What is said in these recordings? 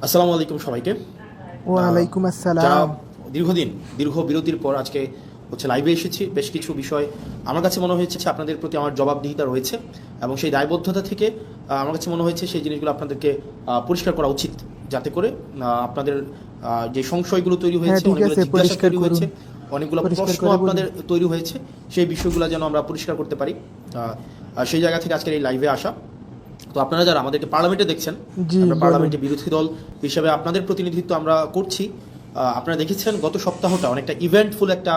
আসসালামু আলাইকুম সবাইকে। ওয়ালাইকুম যারা আসসালাম। দীর্ঘ বিরতির পর আজকে লাইভে এসেছি, বেশ কিছু বিষয় আমার কাছে মনে হয়েছে আপনাদের প্রতি আমার জবাবদিহিতা রয়েছে এবং সেই দায়বদ্ধতা থেকে আমার কাছে মনে হয়েছে সেই জিনিসগুলো আপনাদেরকে পরিষ্কার করা উচিত, যাতে করে আপনাদের যে সংশয়গুলো তৈরি হয়েছে, ঠিক অনেকগুলো আছে, জিজ্ঞাসা পরিষ্কার তৈরি করুন। হয়েছে, অনেকগুলো পরিষ্কার প্রশ্ন করে বলুন। আপনাদের তৈরি হয়েছে, সেই বিষয়গুলো যেন আমরা পরিষ্কার করতে পারি। সেই জায়গা থেকে আজকের এই লাইভে আসা। তো আপনারা যারা আমাদেরকে পার্লামেন্টে দেখছেন, জি, আমরা বলুন। পার্লামেন্টে বিরোধী দল হিসেবে আপনাদের প্রতিনিধিত্ব আমরা করছি। আপনারা দেখেছেন গত সপ্তাহটা অনেকটা ইভেন্টফুল একটা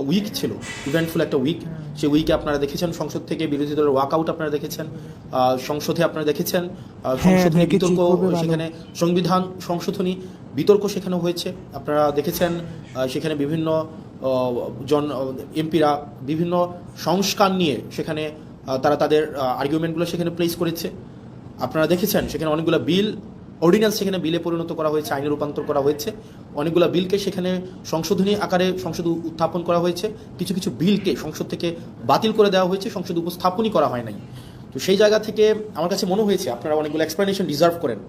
উইক ছিল, সেই উইকে আপনারা দেখেছেন সংসদ থেকে বিরোধী দলের ওয়াকআউট আপনারা দেখেছেন, সংসদে আপনারা দেখেছেন সংশোধনী দেখেছি, বিতর্ক, খুবই ভালো। সেখানে সংবিধান সংশোধনী বিতর্ক সেখানে হয়েছে। আপনারা দেখেছেন সেখানে বিভিন্ন জন এমপিরা বিভিন্ন সংস্কার নিয়ে সেখানে তারা তাদের আর্গুমেন্টগুলো সেখানে প্লেস করেছে। আপনারা দেখেছেন সেখানে অনেকগুলো অর্ডিন্যান্স সেখানে বিলে পরিণত করা হয়েছে, আইনে রূপান্তর করা হয়েছে। অনেকগুলো বিলকে সেখানে সংশোধনী আকারে সংসদে উত্থাপন করা হয়েছে, কিছু কিছু বিলকে সংসদ থেকে বাতিল করে দেওয়া হয়েছে, সংসদে উপস্থাপনই করা হয় নাই। তো সেই জায়গা থেকে আমার কাছে মনে হয়েছে আপনারা অনেকগুলো এক্সপ্লেনেশন ডিজার্ভ করেন।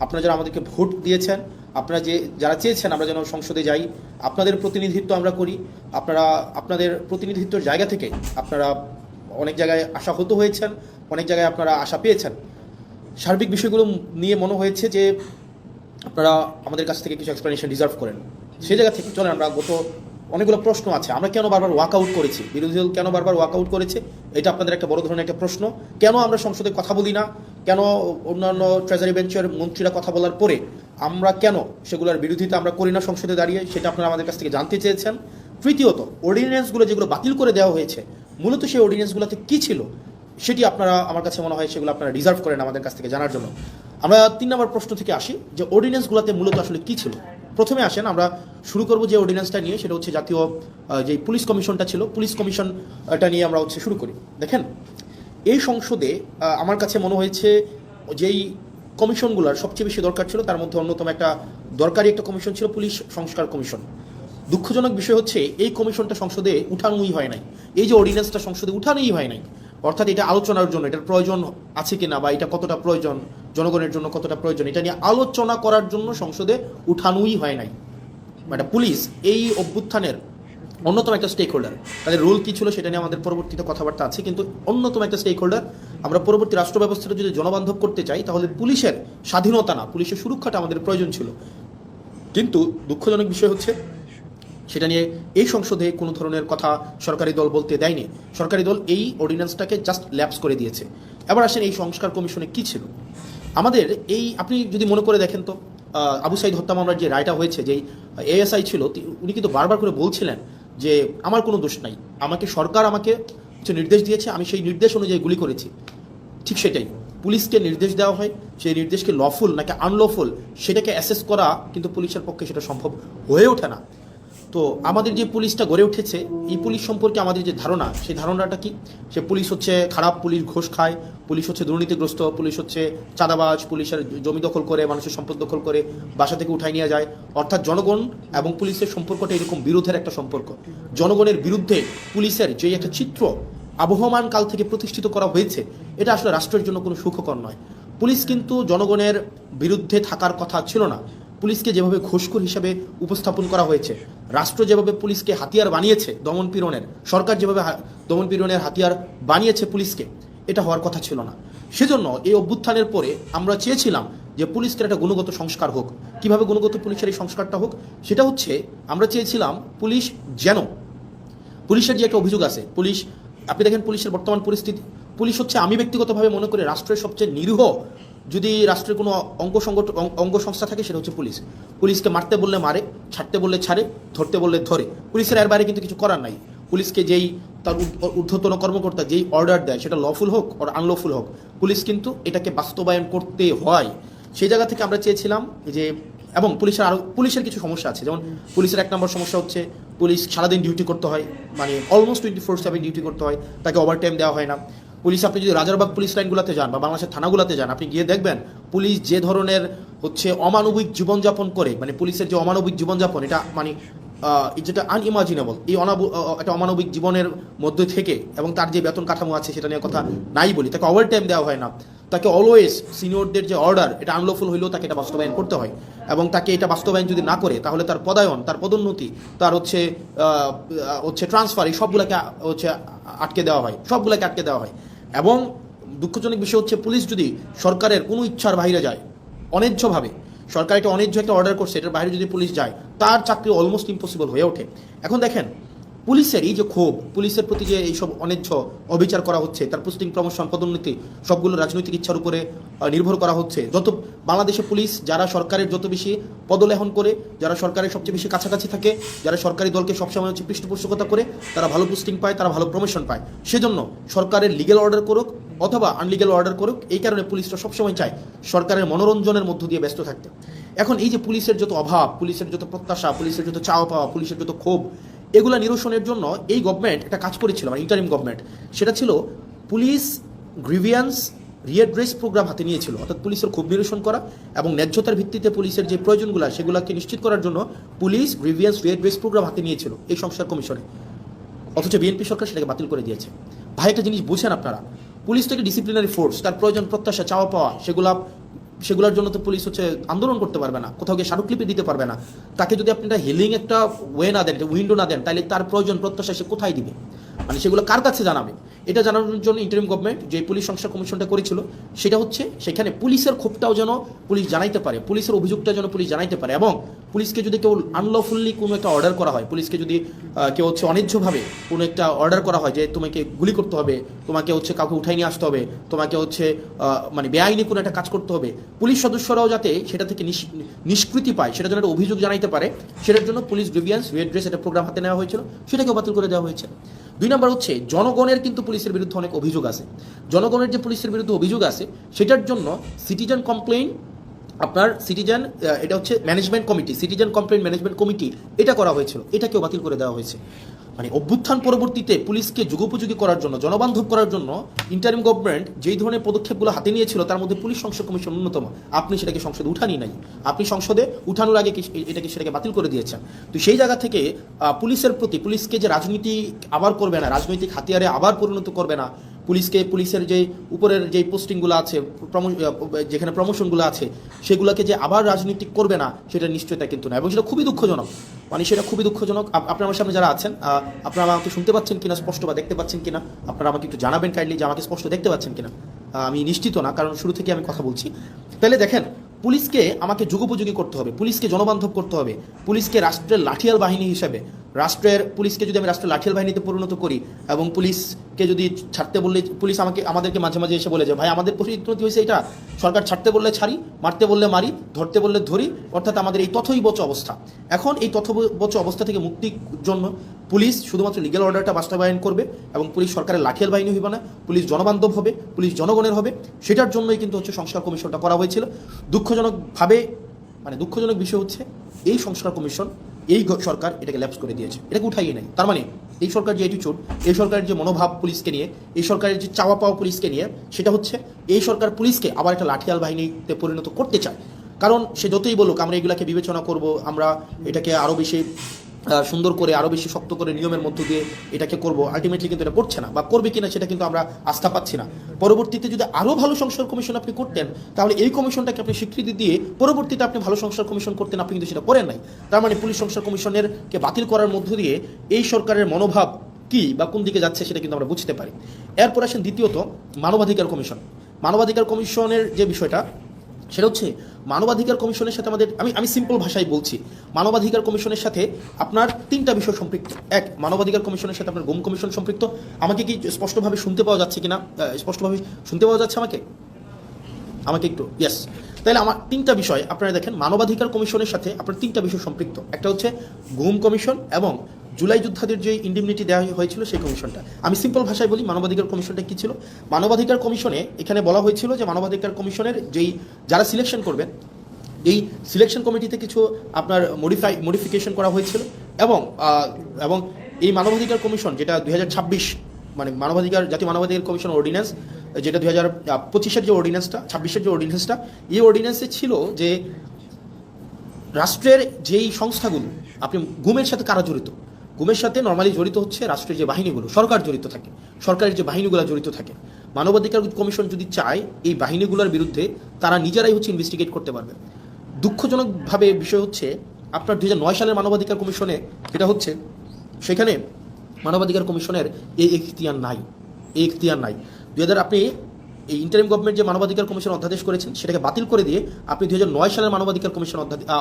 আপনারা যারা আমাদেরকে ভোট দিয়েছেন, আপনারা যারা চেয়েছেন আমরা যেন সংসদে যাই, আপনাদের প্রতিনিধিত্ব আমরা করি, আপনারা আপনাদের প্রতিনিধিত্বের জায়গা থেকে আপনারা অনেক জায়গায় আশাহত হয়েছেন, অনেক জায়গায় আপনারা আশা পেয়েছেন। সার্বিক বিষয়গুলো নিয়ে মনে হয়েছে যে আপনারা আমাদের কাছ থেকে কিছু এক্সপ্লেনেশন ডিজার্ভ করেন। সেই জায়গা থেকে চলেন, আমরা অনেকগুলো প্রশ্ন আছে, আমরা কেন বারবার ওয়াকআউট করেছি, বিরোধী দল কেন বারবার ওয়াকআউট করেছে, এটা আপনাদের একটা বড় ধরনের একটা প্রশ্ন। কেন আমরা সংসদে কথা বলি না, কেন অন্যান্য ট্রেজারি বেঞ্চের মন্ত্রীরা কথা বলার পরে আমরা কেন সেগুলোর বিরোধিতা আমরা করি না সংসদে দাঁড়িয়ে, সেটা আপনারা আমাদের কাছ থেকে জানতে চেয়েছেন। তৃতীয়ত, অর্ডিন্যান্সগুলো যেগুলো বাতিল করে দেওয়া হয়েছে, মূলত সেই অর্ডিন্যান্সগুলোতে কী ছিল সেটি আপনারা, আমার কাছে মনে হয় সেগুলো আপনারা ডিজার্ভ করেন আমাদের কাছ থেকে জানার জন্য। আমরা 3 নম্বর প্রশ্ন থেকে আসি যে অর্ডিন্যান্সগুলোতে মূলত আসলে কী ছিল। প্রথমে আসেন, আমরা শুরু করব যে অর্ডিন্যান্সটা নিয়ে, সেটা হচ্ছে জাতীয় যে পুলিশ কমিশনটা ছিল, পুলিশ কমিশনটা নিয়ে আমরা শুরু করি। দেখেন, এই সংসদে আমার কাছে মনে হয়েছে যেই কমিশনগুলোর সবচেয়ে বেশি দরকার ছিল তার মধ্যে অন্যতম একটা দরকারি একটা কমিশন ছিল পুলিশ সংস্কার কমিশন। দুঃখজনক বিষয় হচ্ছে এই কমিশনটা সংসদে উঠানোই হয় নাই, এই যে অর্ডিন্যান্সটা সংসদে উঠানোই হয় নাই। অর্থাৎ এটা আলোচনার জন্য, এটার প্রয়োজন আছে কিনা বা এটা কতটা প্রয়োজন, জনগণের জন্য কতটা প্রয়োজন, এটা নিয়ে আলোচনা করার জন্য সংসদে উঠানোই হয় নাই। মানে পুলিশ এই অভ্যুত্থানের অন্যতম একটা স্টেক হোল্ডার, তাদের রোল কী ছিল সেটা নিয়ে আমাদের পরবর্তীতে কথাবার্তা আছে, কিন্তু অন্যতম একটা স্টেক হোল্ডার। আমরা পরবর্তী রাষ্ট্র ব্যবস্থাটা যদি জনবান্ধব করতে চাই তাহলে পুলিশের স্বাধীনতা না, পুলিশের সুরক্ষাটা আমাদের প্রয়োজন ছিল। কিন্তু দুঃখজনক বিষয় হচ্ছে সেটা নিয়ে এই সংসদে কোনো ধরনের কথা সরকারি দল বলতে দেয়নি। সরকারি দল এই অর্ডিন্যান্সটাকে জাস্ট ল্যাপস করে দিয়েছে। এবার আসেন এই সংস্কার কমিশনে কী ছিল আমাদের। আপনি যদি মনে করে দেখেন তো, আবু সাইদ হত্যা মামলার যে রায়টা হয়েছে, যেই এএসআই ছিল উনি কিন্তু বারবার করে বলছিলেন যে আমার কোনো দোষ নাই, সরকার আমাকে কিছু নির্দেশ দিয়েছে, আমি সেই নির্দেশ অনুযায়ী গুলি করেছি। ঠিক সেটাই, পুলিশকে নির্দেশ দেওয়া হয়, সেই নির্দেশকে লফুল নাকি আনলফুল সেটাকে অ্যাসেস করা কিন্তু পুলিশের পক্ষে সেটা সম্ভব হয়ে ওঠে না। তো আমাদের যে পুলিশটা গড়ে উঠেছে, এই পুলিশ সম্পর্কে আমাদের যে ধারণা, সেই ধারণাটা কি, সে পুলিশ হচ্ছে খারাপ, পুলিশ ঘুষ খায়, পুলিশ হচ্ছে দুর্নীতিগ্রস্ত, পুলিশ হচ্ছে চাঁদাবাজ, পুলিশের জমি দখল করে, মানুষের সম্পদ দখল করে বাসা থেকে উঠাই নিয়ে যায়। অর্থাৎ জনগণ এবং পুলিশের সম্পর্কটা এরকম বিরোধের একটা সম্পর্ক। জনগণের বিরুদ্ধে পুলিশের যে একটা চিত্র আবহমান কাল থেকে প্রতিষ্ঠিত করা হয়েছে, এটা আসলে রাষ্ট্রের জন্য কোনো সুখকর নয়। পুলিশ কিন্তু জনগণের বিরুদ্ধে থাকার কথা ছিল না। পুলিশকে যেভাবে ঘুষখোর হিসেবে উপস্থাপন করা হয়েছে, রাষ্ট্র যেভাবে পুলিশকে হাতিয়ার বানিয়েছে দমনপীড়নের, সরকার যেভাবে দমনপীড়নের হাতিয়ার বানিয়েছে পুলিশকে, এটা হওয়ার কথা ছিল না। সেজন্য এই অভ্যুত্থানের পরে আমরা চেয়েছিলাম যে পুলিশকে একটা গুণগত সংস্কার হোক। কিভাবে গুণগত পুলিশের এই সংস্কারটা হোক, সেটা হচ্ছে আমরা চেয়েছিলাম পুলিশের যে একটা অভিযোগ আছে, আপনি দেখেন পুলিশের বর্তমান পরিস্থিতি, পুলিশ হচ্ছে, আমি ব্যক্তিগতভাবে মনে করি রাষ্ট্রের সবচেয়ে নিরীহ যদি রাষ্ট্রের কোনো অঙ্গ সংস্থা থাকে সেটা হচ্ছে পুলিশ। পুলিশকে মারতে বললে মারে, ছাড়তে বললে ছাড়ে, ধরতে বললে ধরে। পুলিশের এর বাইরে কিন্তু কিছু করার নাই। পুলিশকে যেই তার ঊর্ধ্বতন কর্মকর্তা যেই অর্ডার দেয়, সেটা লফুল হোক আর আনলফুল হোক, পুলিশ কিন্তু এটাকে বাস্তবায়ন করতে হয়। সেই জায়গা থেকে আমরা চেয়েছিলাম যে, এবং পুলিশের কিছু সমস্যা আছে, যেমন পুলিশের 1 নম্বর সমস্যা হচ্ছে পুলিশ সারাদিন ডিউটি করতে হয়, মানে অলমোস্ট 24/7 ডিউটি করতে হয়, তাকে ওভারটাইম দেওয়া হয় না। পুলিশ, আপনি যদি রাজারবাগ পুলিশ লাইনগুলোতে যান বা বাংলাদেশের থানাগুলোতে যান, আপনি গিয়ে দেখবেন পুলিশ যে ধরনের অমানবিক জীবনযাপন করে, মানে পুলিশের যে অমানবিক জীবনযাপন, এটা মানে যেটা আনইমাজিনেবল, এই একটা অমানবিক জীবনের মধ্যে থেকে, এবং তার যে বেতন কাঠামো আছে সেটা নিয়ে কথা নাই বলি, তাকে ওভার টাইম দেওয়া হয় না, তাকে অলওয়েজ সিনিয়রদের যে অর্ডার এটা আনলফুল হইলেও তাকে এটা বাস্তবায়ন করতে হয়, এবং তাকে এটা বাস্তবায়ন যদি না করে তাহলে তার পদায়ন, তার পদোন্নতি, তার হচ্ছে ট্রান্সফার, এই সবগুলোকে আটকে দেওয়া হয়, সবগুলোকে আটকে দেওয়া হয়। এবং দুঃখজনক বিষয় হচ্ছে, পুলিশ যদি সরকারের কোনো ইচ্ছার বাইরে যায়, অন্যায্যভাবে সরকার একটা অন্যায্য একটা অর্ডার করছে, এটার বাইরে যদি পুলিশ যায়, তার চাকরি অলমোস্ট ইম্পসিবল হয়ে ওঠে। এখন দেখেন, পুলিশের এই যে ক্ষোভ, পুলিশের প্রতি যে এইসব অন্যায্য অবিচার করা হচ্ছে, তার পোস্টিং, প্রমোশন, পদোন্নতি সবগুলো রাজনৈতিক ইচ্ছার উপরে নির্ভর করা হচ্ছে। বাংলাদেশে পুলিশ যারা সরকারের যত বেশি পদলেহন করে, যারা সরকারের সবচেয়ে বেশি কাছাকাছি থাকে, যারা সরকারি দলকে সবসময় পৃষ্ঠপোষকতা করে, তারা ভালো পোস্টিং পায়, তারা ভালো প্রমোশন পায়। সেজন্য সরকারের লিগ্যাল অর্ডার করুক অথবা আনলিগ্যাল অর্ডার করুক, এই কারণে পুলিশরা সবসময় চায় সরকারের মনোরঞ্জনের মধ্য দিয়ে ব্যস্ত থাকতে। এখন এই যে পুলিশের যত অভাব, পুলিশের যত প্রত্যাশা, পুলিশের যত চাওয়া পাওয়া, পুলিশের যত ক্ষোভ, এগুলা নিরসনের জন্য এই গভর্নমেন্ট একটা কাজ করেছিল, মানে ইন্টারিম গভর্নমেন্ট, সেটা ছিল পুলিশ গ্রিভিয়েন্স রিএড্রেস প্রোগ্রাম হাতে নিয়েছিল, অর্থাৎ পুলিশের ক্ষোভ নিরসন করা এবং ন্যায্যতার ভিত্তিতে পুলিশের যে প্রয়োজনগুলো সেগুলোকে নিশ্চিত করার জন্য পুলিশ গ্রিভিয়েন্স রিএড্রেস প্রোগ্রাম হাতে নিয়েছিল এই সংস্কার কমিশনে। অথচ বিএনপি সরকার সেটাকে বাতিল করে দিয়েছে। ভাই, একটা জিনিস বুঝেন আপনারা, পুলিশ তো একটা ডিসিপ্লিনারি ফোর্স, তার প্রয়োজন, প্রত্যাশা, চাওয়া পাওয়া, সেগুলোর জন্য তো পুলিশ আন্দোলন করতে পারবে না, কোথাও গিয়ে স্মারকলিপি দিতে পারবে না। তাকে যদি আপনি একটা হিলিং একটা ওয়ে না দেন, একটা উইন্ডো না দেন, তাহলে তার প্রয়োজন, প্রত্যাশা সে কোথায় দিবে? মানে সেগুলো কার কাছে জানাবে? এটা জানানোর জন্য ইন্টারিম গভর্নমেন্ট যে পুলিশ সংস্কার কমিশনটা করেছিল, সেটা হচ্ছে সেখানে পুলিশের ক্ষোভটাও যেন পুলিশ জানাইতে পারে, পুলিশের অভিযোগটা যেন পুলিশ জানাইতে পারে। এবং পুলিশকে যদি কেউ আনলফুল্লি কোনো একটা অর্ডার করা হয়, পুলিশকে যদি কেউ অন্যায্যভাবে কোনো একটা অর্ডার করা হয় যে তোমাকে গুলি করতে হবে, তোমাকে কাউকে উঠাই নিয়ে আসতে হবে, তোমাকে মানে বেআইনি কোনো একটা কাজ করতে হবে, পুলিশ সদস্যরাও যাতে সেটা থেকে নিষ্কৃতি পায়, সেটা যেন একটা অভিযোগ জানাইতে পারে, সেটার জন্য পুলিশ গ্রিভিয়েন্স রিএড্রেস একটা প্রোগ্রাম হাতে নেওয়া হয়েছিল, সেটাকেও বাতিল করে দেওয়া হয়েছে। 2 নম্বর হচ্ছে, জনগণের কিন্তু পুলিশের বিরুদ্ধে অনেক অভিযোগ আছে। জনগণের যে পুলিশের বিরুদ্ধে অভিযোগ আছে, সেটার জন্য সিটিজেন কমপ্লেইন, এটা হচ্ছে management committee, citizen complain management committee, এটা করা হয়েছিল, এটাকেও বাতিল করে দেওয়া হয়েছে। মানে অভ্যুত্থান পরবর্তীতে পুলিশকে যুগোপযোগী করার জন্য, জনবান্ধব করার জন্য ইন্টারিম গভর্নমেন্ট যেই ধরনের পদক্ষেপগুলো হাতে নিয়েছিল, তার মধ্যে পুলিশ সংস্কার কমিশন অন্যতম। আপনি সেটাকে সংসদে উঠানি নাই, আপনি সংসদে উঠানোর আগে সেটাকে বাতিল করে দিয়েছেন। তো সেই জায়গা থেকে পুলিশের প্রতি, পুলিশকে যে রাজনীতি আবার করবে না, রাজনৈতিক হাতিয়ারে আবার পরিণত করবে না, পুলিশের যে উপরের যে পোস্টিংগুলো আছে, যেখানে প্রমোশনগুলো আছে, সেগুলোকে যে আবার রাজনীতিক করবে না, সেটা নিশ্চয়তা কিন্তু না, এবং সেটা খুবই দুঃখজনক। মানে সেটা খুবই দুঃখজনক। আপনার আমার সামনে যারা আছেন, আপনারা আমাকে শুনতে পাচ্ছেন কিনা, স্পষ্ট বা দেখতে পাচ্ছেন কিনা, আপনারা আমাকে একটু জানাবেন কাইন্ডলি যে আমাকে স্পষ্ট দেখতে পাচ্ছেন কিনা। আমি নিশ্চিত না, কারণ শুরু থেকে আমি কথা বলছি। তাহলে দেখেন, পুলিশকে আমাকে যুগোপযোগী করতে হবে, পুলিশকে জনবান্ধব করতে হবে, পুলিশকে রাষ্ট্রের লাঠিয়াল বাহিনী হিসেবে, পুলিশকে যদি আমি রাষ্ট্রের লাঠিয়াল বাহিনীতে পরিণত করি, এবং পুলিশকে যদি ছাড়তে বললে, পুলিশ আমাদেরকে মাঝে মাঝে এসে বলে যে ভাই আমাদের পরিণতি হয়েছে এটা, সরকার ছাড়তে বললে ছাড়ি, মারতে বললে মারি, ধরতে বললে ধরি, অর্থাৎ আমাদের এই তথৈবচ অবস্থা। এখন এই তথৈবচ অবস্থা থেকে মুক্তির জন্য পুলিশ শুধুমাত্র লিগ্যাল অর্ডারটা বাস্তবায়ন করবে, এবং পুলিশ সরকারের লাঠিয়াল বাহিনী হইবে না, পুলিশ জনবান্ধব হবে, পুলিশ জনগণের হবে। সেটার জন্যই কিন্তু সংস্কার কমিশনটা করা হয়েছিল। দুঃখজনক বিষয় হচ্ছে, এই সংস্কার কমিশন, এই সরকার এটাকে ল্যাপস করে দিয়েছে, এটাকে উঠাইয়ে নেই। তার মানে এই সরকার যে অ্যাটিটিউড, এই সরকারের যে মনোভাব পুলিশকে নিয়ে, এই সরকারের যে চাওয়া পাওয়া পুলিশকে নিয়ে, সেটা হচ্ছে এই সরকার পুলিশকে আবার একটা লাঠিয়াল বাহিনীতে পরিণত করতে চায়। কারণ সে যতই বলুক আমরা এগুলাকে বিবেচনা করব, আমরা এটাকে আরও বেশি সুন্দর করে, আরও বেশি শক্ত করে নিয়মের মধ্য দিয়ে এটাকে করব, আলটিমেটলি কিন্তু এটা করছে না, বা করবে কিনা সেটা কিন্তু আমরা আস্থা পাচ্ছি না। পরবর্তীতে যদি আরও ভালো সংস্কার কমিশন আপনি করতেন, তাহলে এই কমিশনটাকে আপনি স্বীকৃতি দিয়ে পরবর্তীতে আপনি ভালো সংস্কার কমিশন করতেন, আপনি কিন্তু সেটা করেন নাই। তার মানে পুলিশ সংস্কার কমিশনেরকে বাতিল করার মধ্য দিয়ে এই সরকারের মনোভাব কি বা কোন দিকে যাচ্ছে সেটা কিন্তু আমরা বুঝতে পারি। এরপর আসেন দ্বিতীয়ত, মানবাধিকার কমিশন। মানবাধিকার কমিশনের যে বিষয়টা, সেটা হচ্ছে মানবাধিকার কমিশনের সাথে আমি সিম্পল ভাষায় বলছি, মানবাধিকার কমিশনের সাথে আপনার 3টা বিষয় সম্পৃক্ত। এক, মানবাধিকার কমিশনের সাথে আপনার গুম কমিশন সম্পৃক্ত। আমাকে কি স্পষ্টভাবে শুনতে পাওয়া যাচ্ছে কিনা? স্পষ্টভাবে শুনতে পাওয়া যাচ্ছে আমাকে একটু? ইয়েস। তাহলে আমার 3টা বিষয় আপনারা দেখেন, মানবাধিকার কমিশনের সাথে আপনার 3টা বিষয় সম্পৃক্ত। একটা হচ্ছে গুম কমিশন এবং জুলাই যোদ্ধাদের যে ইন্ডিমনিটি দেওয়া হয়েছিল সেই কমিশনটা। আমি সিম্পল ভাষায় বলি, মানবাধিকার কমিশনটা কী ছিল। মানবাধিকার কমিশনে এখানে বলা হয়েছিল যে মানবাধিকার কমিশনের যারা সিলেকশন করবেন, এই সিলেকশন কমিটিতে কিছু আপনার মডিফিকেশন করা হয়েছিল, এবং এই মানবাধিকার কমিশন যেটা 2026, মানে জাতীয় মানবাধিকার কমিশন অর্ডিন্যান্স, যেটা 2025-এর যে অর্ডিন্যান্সটা, 26-এর যে অর্ডিন্যান্সটা, এই অর্ডিন্যান্সে ছিল যে রাষ্ট্রের যেই সংস্থাগুলো, আপনি গুমের সাথে কারা জড়িত? গুমের সাথে নর্মালি জড়িত হচ্ছে রাষ্ট্রের যে বাহিনীগুলো, সরকার জড়িত থাকে, সরকারের যে বাহিনীগুলো জড়িত থাকে। মানবাধিকার কমিশন যদি চায় এই বাহিনীগুলোর বিরুদ্ধে তারা নিজেরাই হচ্ছে ইনভেস্টিগেট করতে পারবে। দুঃখজনকভাবে বিষয় হচ্ছে আপনার 2009 সালের মানবাধিকার কমিশনে যেটা হচ্ছে, সেখানে মানবাধিকার কমিশনের এই এখতিয়ার নাই, এই এখতিয়ার নাই। আপনি এই ইন্টারিম গভর্নমেন্ট যে মানবাধিকার কমিশন অধ্যাদেশ করেছেন সেটাকে বাতিল করে দিয়ে আপনি 2009 সালের মানবাধিকার কমিশন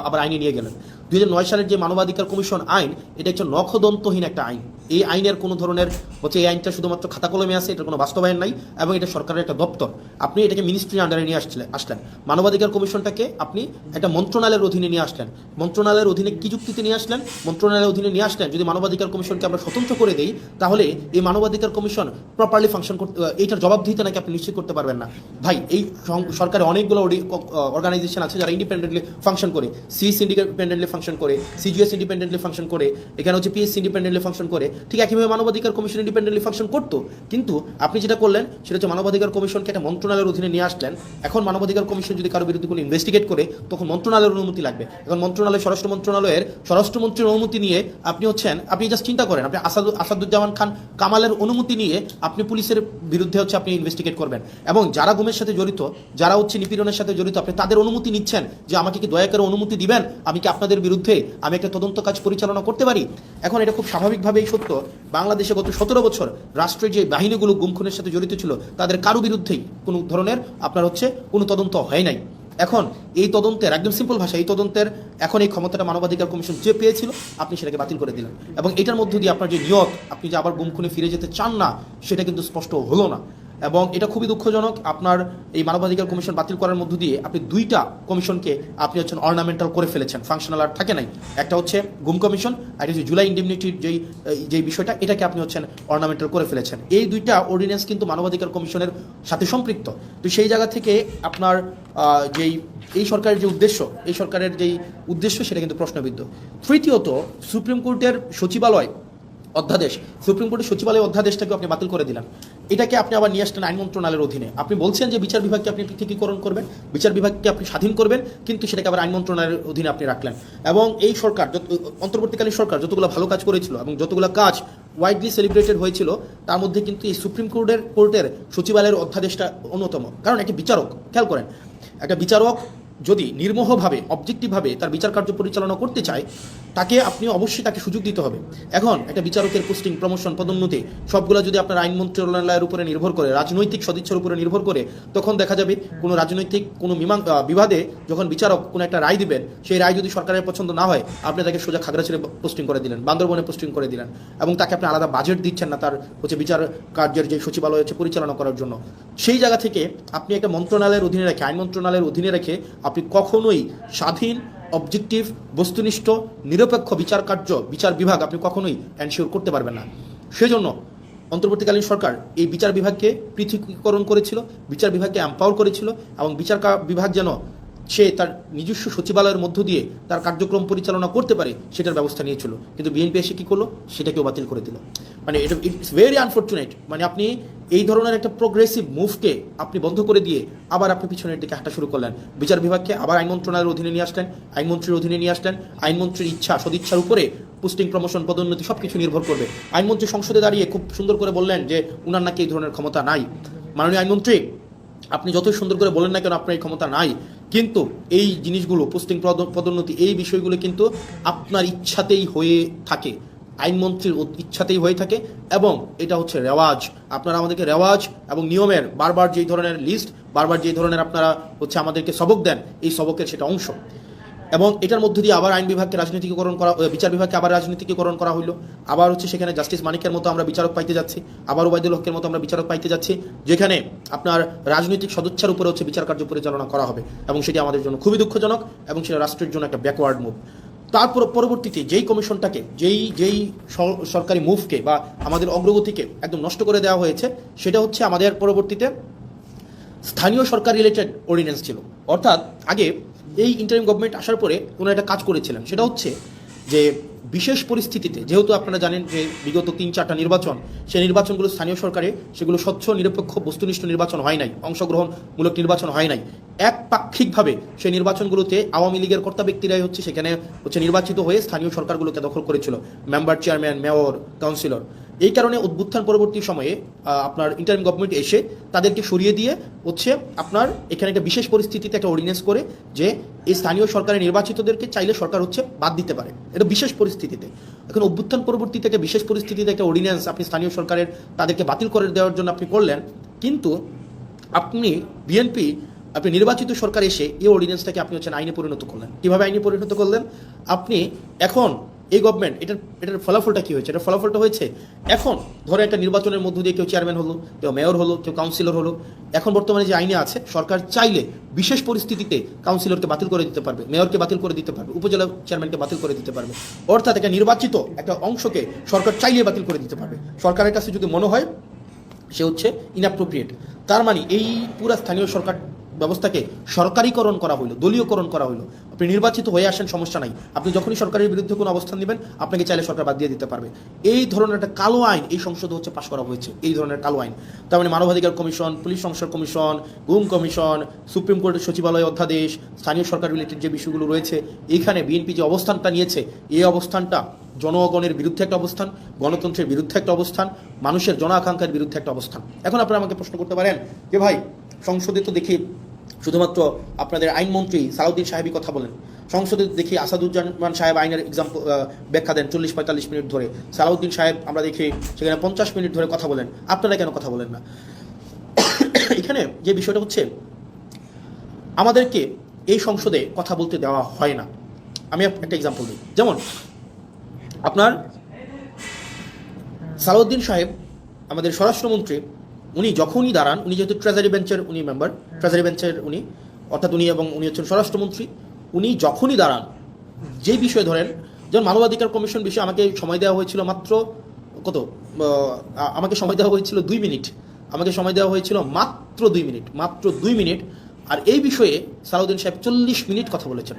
আবার আইনে নিয়ে গেলেন। 2009 সালের যে মানবাধিকার কমিশন আইন, এটা একটা নখদন্তহীন একটা আইন। এই আইনের কোনো ধরনের হচ্ছে, এই আইনটা শুধুমাত্র খাতা কলমে আছে, এটার কোনো বাস্তবায়ন নাই, এবং এটা সরকারের একটা দপ্তর। আপনি এটাকে মিনিস্ট্রির আন্ডারে নিয়ে আসলেন। মানবাধিকার কমিশনটাকে আপনি একটা মন্ত্রণালয়ের অধীনে নিয়ে আসলেন। মন্ত্রণালয়ের অধীনে কি যুক্তিতে নিয়ে আসলেন? মন্ত্রণালয়ের অধীনে নিয়ে আসলেন যদি মানবাধিকার কমিশনকে আমরা স্বতন্ত্র করে দেই, তাহলে এই মানবাধিকার কমিশন প্রপারলি ফাংশন করতে, এইটার জবাবদিহিতা নাকি আপনি নিশ্চিত করতে পারবেন না। ভাই, এই সরকারে অনেকগুলো অর্গানাইজেশন আছে যারা ইন্ডিপেন্ডেন্টলি ফাংশন করে। সিএস ইন্ডিপেন্ডেন্টলি ফাংশন করে, সিজিএস ইন্ডিপেন্ডেন্টলি ফাংশন করে, এখানে হচ্ছে পিএস ইন্ডিপেন্ডেন্টলি ফাংশন করে। ঠিক একইভাবে মানবাধিকার কমিশন ইন্ডিপেন্ডেন্টলি ফাংশন করতো, কিন্তু আপনি যেটা করলেন সেটা হচ্ছে মানবাধিকার কমিশনকে একটা মন্ত্রণালয়ের অধীনে নিয়ে আসলেন। এখন মানবাধিকার কমিশন যদি কারো বিরুদ্ধে কোনো ইনভেস্টিগেট করে, তখন মন্ত্রণালয়ের অনুমতি লাগবে। এখন মন্ত্রণালয়, স্বরাষ্ট্র মন্ত্রণালয়ের স্বরাষ্ট্রমন্ত্রীর অনুমতি নিয়ে আপনি জাস্ট চিন্তা করেন, আপনি আসাদুজ্জামান খান কামালের অনুমতি নিয়ে আপনি পুলিশের বিরুদ্ধে হচ্ছে আপনি ইনভেস্টিগেট করবেন, এবং যারা গুমের সাথে জড়িত, যারা হচ্ছে নিপীড়নের সাথে জড়িত, আপনি তাদের অনুমতি নিচ্ছেন যে আমাকে কি দয়া করে অনুমতি দিবেন, আমি কি আপনাদের বিরুদ্ধে আমি একটা তদন্ত কাজ পরিচালনা করতে পারি। এখন এটা খুব স্বাভাবিকভাবেই সত্য, বাংলাদেশে গত 17 বছর রাষ্ট্রের যে বাহিনীগুলো গুম খুনের সাথে জড়িত ছিল, তাদের কারো বিরুদ্ধেই কোনো ধরনের আপনার হচ্ছে কোনো তদন্ত হয় নাই। এখন এই তদন্তের একদম সিম্পল ভাষা, এই তদন্তের এখন এই ক্ষমতাটা মানবাধিকার কমিশন যে পেয়েছিল, আপনি সেটাকে বাতিল করে দিলেন, এবং এটার মধ্য দিয়ে আপনার যে নিয়ত, আপনি যে আবার গুম খুনে ফিরে যেতে চান না, সেটা কিন্তু স্পষ্ট হলো না। এবং এটা খুবই দুঃখজনক। আপনার এই মানবাধিকার কমিশন বাতিল করার মধ্য দিয়ে আপনি দুইটা কমিশনকে আপনি হচ্ছেন অর্নামেন্টাল করে ফেলেছেন, ফাংশনাল আর থাকে নাই। একটা হচ্ছে গুম কমিশন, আর হচ্ছে জুলাই ইন্ডেমনিটির যেই বিষয়টা, এটাকে আপনি হচ্ছেন অর্নামেন্টাল করে ফেলেছেন। এই দুইটা অর্ডিন্যান্স কিন্তু মানবাধিকার কমিশনের সাথে সম্পৃক্ত। তো সেই জায়গা থেকে আপনার এই সরকারের যে উদ্দেশ্য, এই সরকারের যেই উদ্দেশ্য, সেটা কিন্তু প্রশ্নবিদ্ধ। তৃতীয়ত, সুপ্রিম কোর্টের সচিবালয় অধ্যাদেশ, সুপ্রিম কোর্টের সচিবালয় অধ্যাদেশটাকে আপনি বাতিল করে দিলেন। এটাকে আপনি আবার নিয়ে আসলেন আইন মন্ত্রণালয়ের অধীনে। আপনি বলছেন যে বিচার বিভাগকে আপনি পৃথকীকরণ করবেন, বিচার বিভাগকে আপনি স্বাধীন করবেন, কিন্তু সেটাকে আবার আইন মন্ত্রণালয়ের অধীনে আপনি রাখলেন। এবং এই সরকার, অন্তর্বর্তীকালীন সরকার যতগুলো ভালো কাজ করেছিল এবং যতগুলো কাজ ওয়াইডলি সেলিব্রেটেড হয়েছিল, তার মধ্যে কিন্তু এই সুপ্রিম কোর্টের সচিবালয়ের অধ্যাদেশটা অন্যতম। কারণ একটা বিচারক, খেয়াল করেন, একটা বিচারক যদি নির্মোহভাবে, অবজেক্টিভভাবে তার বিচার কার্য পরিচালনা করতে চায়, তাকে আপনি অবশ্যই তাকে সুযোগ দিতে হবে। এখন একটা বিচারকের পোস্টিং, প্রমোশন, পদোন্নতি সবগুলো যদি আপনার আইন মন্ত্রণালয়ের উপরে নির্ভর করে, রাজনৈতিক সদিচ্ছার উপরে নির্ভর করে, তখন দেখা যাবে কোনো রাজনৈতিক কোনো বিবাদে যখন বিচারক কোনো একটা রায় দিবেন, সেই রায় যদি সরকারের পছন্দ না হয়, আপনি তাকে সোজা খাগড়াছড়ি পোস্টিং করে দিলেন, বান্দরবনে পোস্টিং করে দিলেন, এবং তাকে আপনি আলাদা বাজেট দিচ্ছেন না তার হচ্ছে বিচার কার্যের যে সচিবালয় হচ্ছে পরিচালনা করার জন্য। সেই জায়গা থেকে আপনি একটা মন্ত্রণালয়ের অধীনে রেখে, আইন মন্ত্রণালয়ের অধীনে রেখে আপনি কখনোই স্বাধীন, অবজেক্টিভ, বস্তুনিষ্ঠ, নিরপেক্ষ বিচার বিভাগ আপনি কখনোই এনশিওর করতে পারবেন না। সেজন্য অন্তর্বর্তীকালীন সরকার এই বিচার বিভাগকে পৃথকীকরণ করেছিল, বিচার বিভাগকে এম্পাওয়ার করেছিল, এবং বিচার বিভাগ যেন সে তার নিজস্ব সচিবালয়ের মধ্য দিয়ে তার কার্যক্রম পরিচালনা করতে পারে, সেটার ব্যবস্থা নিয়েছিল। কিন্তু বিএনপি এসে কী করলো? সেটাকেও বাতিল করে দিল। মানে এটা ইটস ভেরি আনফর্চুনেট। মানে আপনি এই ধরনের একটা প্রোগ্রেসিভ মুভকে আপনি বন্ধ করে দিয়ে আবার আপনি পিছনের দিকে হাঁটা শুরু করলেন। বিচার বিভাগকে আবার আইন মন্ত্রণালয়ের অধীনে নিয়ে আসলেন, আইনমন্ত্রীর অধীনে নিয়ে আসলেন। আইনমন্ত্রীর ইচ্ছা, সদিচ্ছার উপরে পোস্টিং, প্রমোশন, পদোন্নতি সব কিছু নির্ভর করবে। আইনমন্ত্রী সংসদে দাঁড়িয়ে খুব সুন্দর করে বললেন যে উনার নাকি এই ধরনের ক্ষমতা নাই। মাননীয় আইনমন্ত্রী, আপনি যতই সুন্দর করে বলেন না কেন আপনার এই ক্ষমতা নাই, কিন্তু এই জিনিসগুলো, পোস্টিং, পদোন্নতি, এই বিষয়গুলো কিন্তু আপনার ইচ্ছাতেই হয়ে থাকে, আইনমন্ত্রীর ইচ্ছাতেই হয়ে থাকে, এবং এটা হচ্ছে রেওয়াজ। আপনারা আমাদেরকে রেওয়াজ এবং নিয়মের বারবার যেই ধরনের লিস্ট, বারবার যেই ধরনের আপনারা হচ্ছে আমাদেরকে সবক দেন, এই সবকের সেটা অংশ। এবং এটার মধ্যে দিয়ে আবার আইন বিভাগকে রাজনীতিকরণ করা, বিচার বিভাগকে আবার রাজনীতিকরণ করা হইলো। আবার হচ্ছে সেখানে জাস্টিস মানিকের মতো আমরা বিচারক পাইতে যাচ্ছি, আবার ওবায়দুল হকের মতো আমরা বিচারক পাইতে যাচ্ছি, যেখানে আপনার রাজনৈতিক সদিচ্ছার উপরে হচ্ছে বিচার কার্য পরিচালনা করা হবে, এবং সেটি আমাদের জন্য খুবই দুঃখজনক, এবং সেটা রাষ্ট্রের জন্য একটা ব্যাকওয়ার্ড মুভ। তারপর পরবর্তীতে যেই কমিশনটাকে, যেই সরকারি মুভকে বা আমাদের অগ্রগতিকে একদম নষ্ট করে দেওয়া হয়েছে, সেটা হচ্ছে আমাদের পরবর্তীতে স্থানীয় সরকার রিলেটেড অর্ডিন্যান্স ছিল। অর্থাৎ আগে এই ইন্টারিম গভর্নমেন্ট আসার পরে কোনো একটা কাজ করেছিলেন, সেটা হচ্ছে যে বিশেষ পরিস্থিতিতে, যেহেতু আপনারা জানেন যে বিগত 3-4টা নির্বাচন, সেই নির্বাচনগুলো স্থানীয় সরকারে সেগুলো স্বচ্ছ, নিরপেক্ষ, বস্তুনিষ্ঠ নির্বাচন হয় নাই, অংশগ্রহণমূলক নির্বাচন হয় নাই। একপাক্ষিকভাবে সেই নির্বাচনগুলোতে আওয়ামী লীগের কর্তা ব্যক্তিরাই সেখানে নির্বাচিত হয়ে স্থানীয় সরকারগুলোকে দখল করেছিল, মেম্বার, চেয়ারম্যান, মেয়র, কাউন্সিলর। এই কারণে অভ্যুত্থান পরবর্তী সময়ে আপনার ইন্টারিম গভর্নমেন্ট এসে তাদেরকে সরিয়ে দিয়ে আপনার এখানে একটা বিশেষ পরিস্থিতিতে একটা অর্ডিন্যান্স করে যে এই স্থানীয় সরকারের নির্বাচিতদেরকে চাইলে সরকার বাদ দিতে পারে, এটা বিশেষ পরিস্থিতিতে। এখন অভ্যুত্থান পরবর্তীতে একটা বিশেষ পরিস্থিতিতে একটা অর্ডিন্যান্স আপনি স্থানীয় সরকারের তাদেরকে বাতিল করে দেওয়ার জন্য আপনি করলেন, কিন্তু আপনি বিএনপি আপনি নির্বাচিত সরকার এসে এই অর্ডিন্যান্সটাকে আপনি আইনে পরিণত করলেন। কীভাবে আইনে পরিণত করলেন? আপনি এখন এই গভর্নমেন্ট এটার ফলাফলটা কী হয়েছে? এটার ফলাফলটা হয়েছে এখন ধরো একটা নির্বাচনের মধ্য দিয়ে কেউ চেয়ারম্যান হলো, কেউ মেয়র হলো, কেউ কাউন্সিলর হলো। এখন বর্তমানে যে আইনে আছে, সরকার চাইলে বিশেষ পরিস্থিতিতে কাউন্সিলরকে বাতিল করে দিতে পারবে, মেয়রকে বাতিল করে দিতে পারবে, উপজেলা চেয়ারম্যানকে বাতিল করে দিতে পারবে। অর্থাৎ একটা নির্বাচিত একটা অংশকে সরকার চাইলে বাতিল করে দিতে পারবে। সরকারের কাছে যদি মনে হয় সে ইনঅ্যাপ্রোপ্রিয়েট, তার মানে এই পুরা স্থানীয় সরকার ব্যবস্থাকে সরকারিকরণ করা হইলো, দলীয়করণ করা হইলো। আপনি নির্বাচিত হয়ে আসেন, সমস্যা নাই, আপনি যখনই সরকারের বিরুদ্ধে কোনো অবস্থান নেবেন আপনাকে চাইলে সরকার বাদ দিয়ে দিতে পারবে। এই ধরনের একটা কালো আইন এই সংসদে পাশ করা হয়েছে, এই ধরনের কালো আইন। তার মানে মানবাধিকার কমিশন, পুলিশ সংস্কার কমিশন, গুম কমিশন, সুপ্রিম কোর্টের সচিবালয় অধ্যাদেশ, স্থানীয় সরকার রিলেটেড যে বিষয়গুলো রয়েছে, এইখানে বিএনপি যে অবস্থানটা নিয়েছে, এই অবস্থানটা জনগণের বিরুদ্ধে একটা অবস্থান, গণতন্ত্রের বিরুদ্ধে একটা অবস্থান, মানুষের জন আকাঙ্ক্ষার বিরুদ্ধে একটা অবস্থান। এখন আপনারা আমাকে প্রশ্ন করতে পারেন যে ভাই, সংসদে তো দেখি শুধুমাত্র আপনাদের আইনমন্ত্রী সালাউদ্দিন সাহেবই কথা বলেন, সংসদে দেখি আসাদুজ্জামান সাহেব আইনের এক্সাম্পল ব্যাখ্যা দেন 40-45 মিনিট ধরে, সালাউদ্দিন সাহেব আমরা দেখি সেখানে 50 মিনিট ধরে কথা বলেন, আপনারা কেন কথা বলেন না? এখানে যে বিষয়টা আমাদেরকে এই সংসদে কথা বলতে দেওয়া হয় না। আমি একটা এক্সাম্পল দিই, যেমন আপনার সালাউদ্দিন সাহেব আমাদের স্বরাষ্ট্রমন্ত্রী, উনি যখনই দাঁড়ান, উনি যেহেতু ট্রেজারি বেঞ্চের মেম্বার, ট্রেজারি বেঞ্চের অর্থাৎ উনি স্বরাষ্ট্রমন্ত্রী, উনি যখনই দাঁড়ান যে বিষয় ধরেন, যেমন মানবাধিকার কমিশন বিষয়ে আমাকে সময় দেওয়া হয়েছিল মাত্র আমাকে সময় দেওয়া হয়েছিল 2 মিনিট, আমাকে সময় দেওয়া হয়েছিল মাত্র 2 মিনিট, আর এই বিষয়ে সালাউদ্দিন সাহেব 40 মিনিট কথা বলেছেন,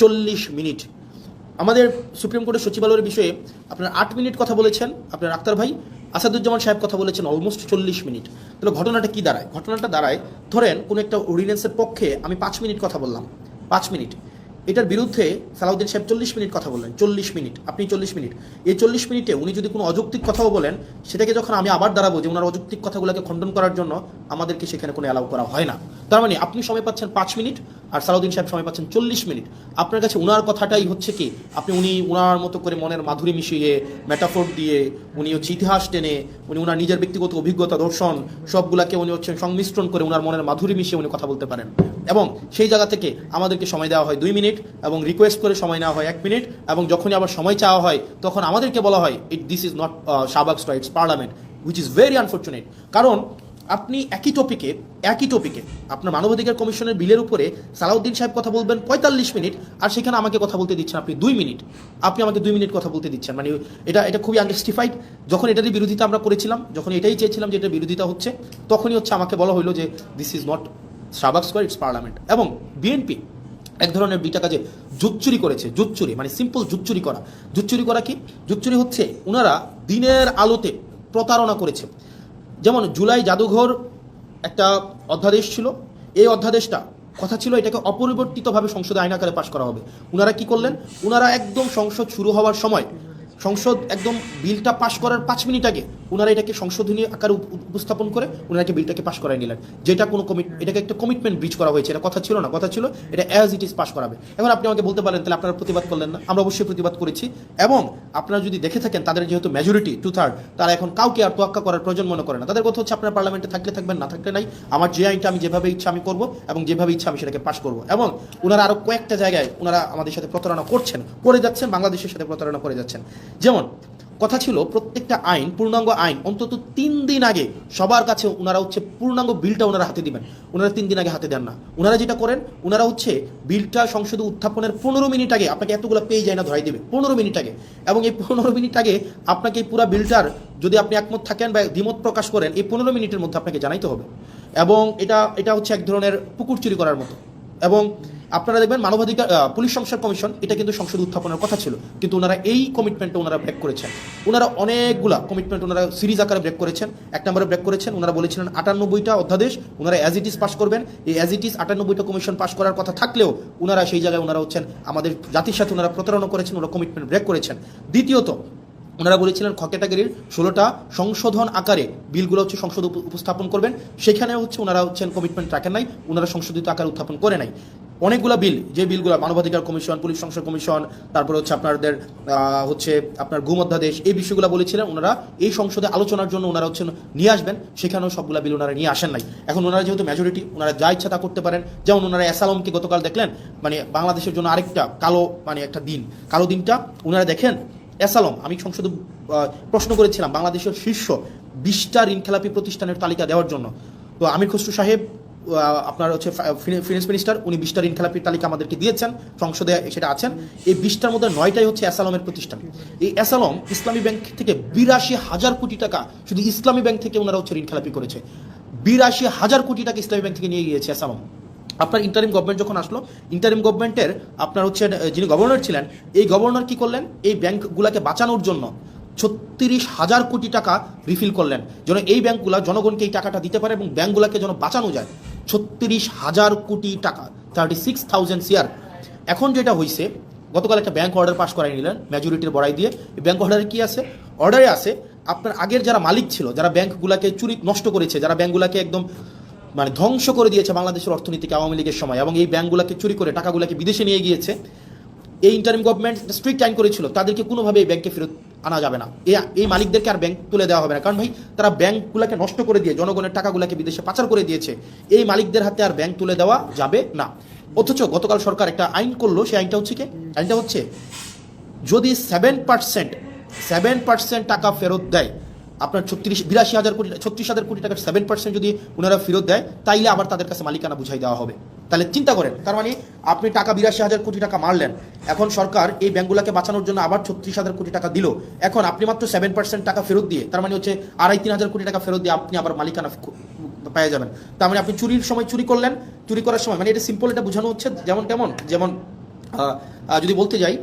40 মিনিট। আমাদের সুপ্রিম কোর্টের সচিবালয়ের বিষয়ে আপনার 8 মিনিট কথা বলেছেন আপনার আক্তার ভাই, আসাদুজ্জামান সাহেব কথা বলেছেন অলমোস্ট 40 মিনিট। তাহলে ঘটনাটা কি দাঁড়ায়? ঘটনাটা দাঁড়ায়, ধরেন কোনো একটা অর্ডিন্যান্সের পক্ষে আমি 5 মিনিট কথা বললাম, 5 মিনিট, এটার বিরুদ্ধে সালাউদ্দিন সাহেব 40 মিনিট কথা বললেন, 40 মিনিট, আপনি 40 মিনিট। এই 40 মিনিটে উনি যদি কোনো অযৌক্তিক কথাও বলেন, সেটাকে যখন আমি আবার দাঁড়াবো যে ওনার অযৌক্তিক কথাগুলোকে খণ্ডন করার জন্য, আমাদেরকে সেখানে কোনো অ্যালাউ করা হয় না। তার মানে আপনি সময় পাচ্ছেন 5 মিনিট আর সালাউদ্দিন সাহেব সময় পাচ্ছেন 40 মিনিট। আপনার কাছে ওনার কথাটাই কি উনি ওনার মতো করে মনের মাধুরী মিশিয়ে, মেটাফোর দিয়ে, উনি ইতিহাস টেনে, উনি ওনার নিজের ব্যক্তিগত অভিজ্ঞতা, দর্শন সবগুলাকে উনি সংমিশ্রণ করে ওনার মনের মাধুরী মিশিয়ে উনি কথা বলতে পারেন। এবং সেই জায়গা থেকে আমাদেরকে সময় দেওয়া হয় 2 মিনিট, এবং রিকোয়েস্ট করে সময় নেওয়া হয় 1 মিনিট, এবং যখনই আবার সময় চাওয়া হয় তখন আমাদেরকে বলা হয় this is not Shahbag straight, it's parliament, which is very unfortunate. কারণ আপনি একই টপিকে আপনার মানবাধিকার কমিশনের বিলের উপরে সালাউদ্দিন সাহেব কথা বলবেন 45 মিনিট, আর সেখানে আমাকে কথা বলতে দিচ্ছেন আপনি 2 মিনিট, আপনি আমাকে 2 মিনিট কথা বলতে দিচ্ছেন। মানে এটা খুবই আনজাস্টিফাইড। যখন এটারই বিরোধিতা আমরা করেছিলাম, যখন এটাই চেয়েছিলাম যে এটা বিরোধিতা হচ্ছে, তখনই আমাকে বলা হলো যে this is not Shahbag square, it's parliament. এবং বিএনপি এক ধরনের দুইটা কাজে জুচ্চুরি করেছে, জুচ্চুরি মানে সিম্পল জুচ্চুরি করা কি? জুচ্চুরি ওনারা দিনের আলোতে প্রতারণা করেছে। যেমন জুলাই জাদুঘর একটা অধ্যাদেশ ছিল, এই অধ্যাদেশটা কথা ছিল এটাকে অপরিবর্তিতভাবে সংসদে আইন আকারে পাশ করা হবে। ওনারা কি করলেন? ওনারা একদম সংসদ শুরু হওয়ার সময়, সংসদ একদম বিলটা পাশ করার 5 মিনিট আগে ওনারা এটাকে সংশোধনী আকারে উপস্থাপন করে ওনারা বিলটাকে পাশ করায় নিলেন, যেটা কোনো এটাকে একটা কমিটমেন্ট ব্রিচ করা হয়েছে। এটা কথা ছিল না, কথা ছিল এটা অ্যাজ ইট ইজ পাশ করাবে। এখন আপনি আমাকে বলতে পারেন তাহলে আপনারা প্রতিবাদ করলেন না? আমরা অবশ্যই প্রতিবাদ করেছি, এবং আপনারা যদি দেখে থাকেন তাদের যেহেতু মেজরিটি 2/3, তারা এখন কাউকে আর তোয়াক্কা করার প্রয়োজন মনে করে না। তাদের কথা আপনারা পার্লামেন্টে থাকলে থাকবেন, না থাকলে নাই, আমার যে আইনটা আমি যেভাবে ইচ্ছা আমি করবো, এবং যেভাবে ইচ্ছা আমি সেটাকে পাশ করবো। এবং ওনারা আরও কয়েকটা জায়গায় ওনারা আমাদের সাথে প্রতারণা করে যাচ্ছেন, বাংলাদেশের সাথে প্রতারণা করে যাচ্ছেন। যেমন কথা ছিল প্রত্যেকটা আইন, পূর্ণাঙ্গ আইন অন্তত 3 দিন আগে সবার কাছে ওনারা পূর্ণাঙ্গ বিলটা ওনারা হাতে দিবেন। ওনারা 3 দিন আগে হাতে দেন না। ওনারা যেটা করেন, ওনারা বিলটা সংসদে উত্থাপনের 15 মিনিট আগে আপনাকে এতগুলো পেয়ে যায় না ধরাই দেবে 15 মিনিট আগে। এবং এই 15 মিনিট আগে আপনাকে এই পুরো বিলটার যদি আপনি একমত থাকেন বা দ্বিমত প্রকাশ করেন, এই 15 মিনিটের মধ্যে আপনাকে জানাইতে হবে। এবং এটা এক ধরনের পুকুর চুরি করার মতো। এবং আপনারা দেখবেন মানবাধিকার পুলিশ সংস্কার কমিশন এটা কিন্তু সংসদে উত্থাপনের কথা ছিল, কিন্তু ওনারা এই কমিটমেন্টটা ওনারা ব্রেক করেছেন। ওনারা অনেকগুলা কমিটমেন্ট ওনারা সিরিজ আকারে ব্রেক করেছেন। এক নম্বরে ব্রেক করেছেন, ওনারা বলেছিলেন 98টা অধ্যাদেশ ওনারা অ্যাজ ইট ইজ পাস করবেন। এই অ্যাজ ইট ইজ 98টা কমিশন পাস করার কথা থাকলেও ওনারা সেই জায়গায় ওনারা হচ্ছেন আমাদের জাতির সাথে ওনারা প্রতারণা করেছেন, ওনারা কমিটমেন্ট ব্রেক করেছেন। দ্বিতীয়ত ওনারা বলেছিলেন খ ক্যাটাগরির 16টা সংশোধন আকারে বিলগুলো হচ্ছে সংসদে উপস্থাপন করবেন, সেখানে হচ্ছে ওনারা হচ্ছেন কমিটমেন্ট রাখেন নাই, ওনারা সংশোধিত আকারে উত্থাপন করে নাই। অনেকগুলো বিল, যে বিলগুলো মানবাধিকার কমিশন, পুলিশ সংস্কার কমিশন, তারপরে হচ্ছে আপনাদের হচ্ছে আপনার গুম অধ্যাদেশ, এই বিষয়গুলো বলেছিলেন ওনারা এই সংসদে আলোচনার জন্য ওনারা হচ্ছে নিয়ে আসবেন, সেখানেও সবগুলো বিল ওনারা নিয়ে আসেন নাই। এখন ওনারা যেহেতু মেজরিটি, ওনারা যা ইচ্ছা তা করতে পারেন। যেমন ওনারা অ্যাসালমকে গতকাল দেখলেন, মানে বাংলাদেশের জন্য আরেকটা কালো মানে একটা দিন, কালো দিনটা ওনারা দেখেন। অ্যাসালম, আমি সংসদে প্রশ্ন করেছিলাম বাংলাদেশের শীর্ষ 20টা ঋণখেলাপি প্রতিষ্ঠানের তালিকা দেওয়ার জন্য। তো আমির খসরু সাহেব আপনার হচ্ছে ফিনান্স মিনিস্টার, উনি 20টা ঋণখেলাপির তালিকা আমাদেরকে দিয়েছেন, সংসদে সেটা আছেন। এই 20টার মধ্যে 9টাই হচ্ছে অ্যাসালমের প্রতিষ্ঠান। এই অ্যাসালম ইসলামী ব্যাংক থেকে 82,000 কোটি টাকা শুধু ইসলামী ব্যাংক থেকে ওনারা হচ্ছে ঋণখেলাপি করেছে। 82,000 কোটি টাকা ইসলামী ব্যাংক থেকে নিয়ে গিয়েছে অ্যাসালম। আপনার ইন্টারিম গভর্নমেন্ট যখন আসলো, ইন্টারিম গভর্নমেন্টের আপনার হচ্ছে যিনি গভর্নর ছিলেন, এই গভর্নর কি করলেন, এই ব্যাংকগুলোকে বাঁচানোর জন্য 36,000 কোটি টাকা রিফিল করলেন, যেন এই ব্যাংকগুলো জনগণকে এই টাকাটা দিতে পারে এবং ব্যাংকগুলোকে যেন বাঁচানো যায়। 36,000 কোটি টাকা, 36,000 CR। এখন যেটা হয়েছে, গতকাল একটা ব্যাংক অর্ডার পাস করাই নিলেন মেজরিটির বড়াই দিয়ে। এই ব্যাংক অর্ডারে কি আছে? অর্ডারে আছে আপনার আগের যারা মালিক ছিল, যারা ব্যাংকগুলোকে চুরি নষ্ট করেছে, যারা ব্যাংকগুলোকে একদম মানে ধ্বংস করে দিয়েছে বাংলাদেশের অর্থনীতিকে আওয়ামী লীগের সময়, এবং এই ব্যাংকগুলোকে চুরি করে টাকাগুলোকে বিদেশে নিয়ে গিয়েছে, এই ইন্টারিম গভর্নমেন্ট স্ট্রিক্ট আইন করেছিল তাদেরকে কোনোভাবে এই ব্যাংকে ফেরত আনা যাবে না। এই মালিকদেরকে আর ব্যাংক তুলে দেওয়া হবে না, কারণ ভাই তারা ব্যাংকগুলোকে নষ্ট করে দিয়ে জনগণের টাকাগুলোকে বিদেশে পাচার করে দিয়েছে। এই মালিকদের হাতে আর ব্যাংক তুলে দেওয়া যাবে না। অথচ গতকাল সরকার একটা আইন করলো, সেই আইনটা হচ্ছে কি? আইনটা হচ্ছে যদি 7% টাকা ফেরত দেয়, আপনার 36,000 কোটি টাকার 7% যদি ওনারা ফেরত দেয়, তাইলে আবার তাদের কাছে মালিকানা বুঝাই দেওয়া হবে। তাহলে চিন্তা করেন, তার মানে আপনি টাকা 82,000 কোটি টাকা মারলেন, এখন সরকার এই ব্যাংকগুলোকে বাঁচানোর জন্য আবার 36,000 কোটি টাকা দিল। এখন আপনি মাত্র 7% টাকা ফেরত দিয়ে, তার মানে হচ্ছে 2,500-3,000 কোটি টাকা ফেরত দিয়ে আপনি আবার মালিকানা পেয়ে যাবেন। তার মানে আপনি চুরির সময় চুরি করলেন, চুরি করার সময়, মানে এটা সিম্পল, এটা বোঝানো হচ্ছে যেমন যদি বলতে যাই,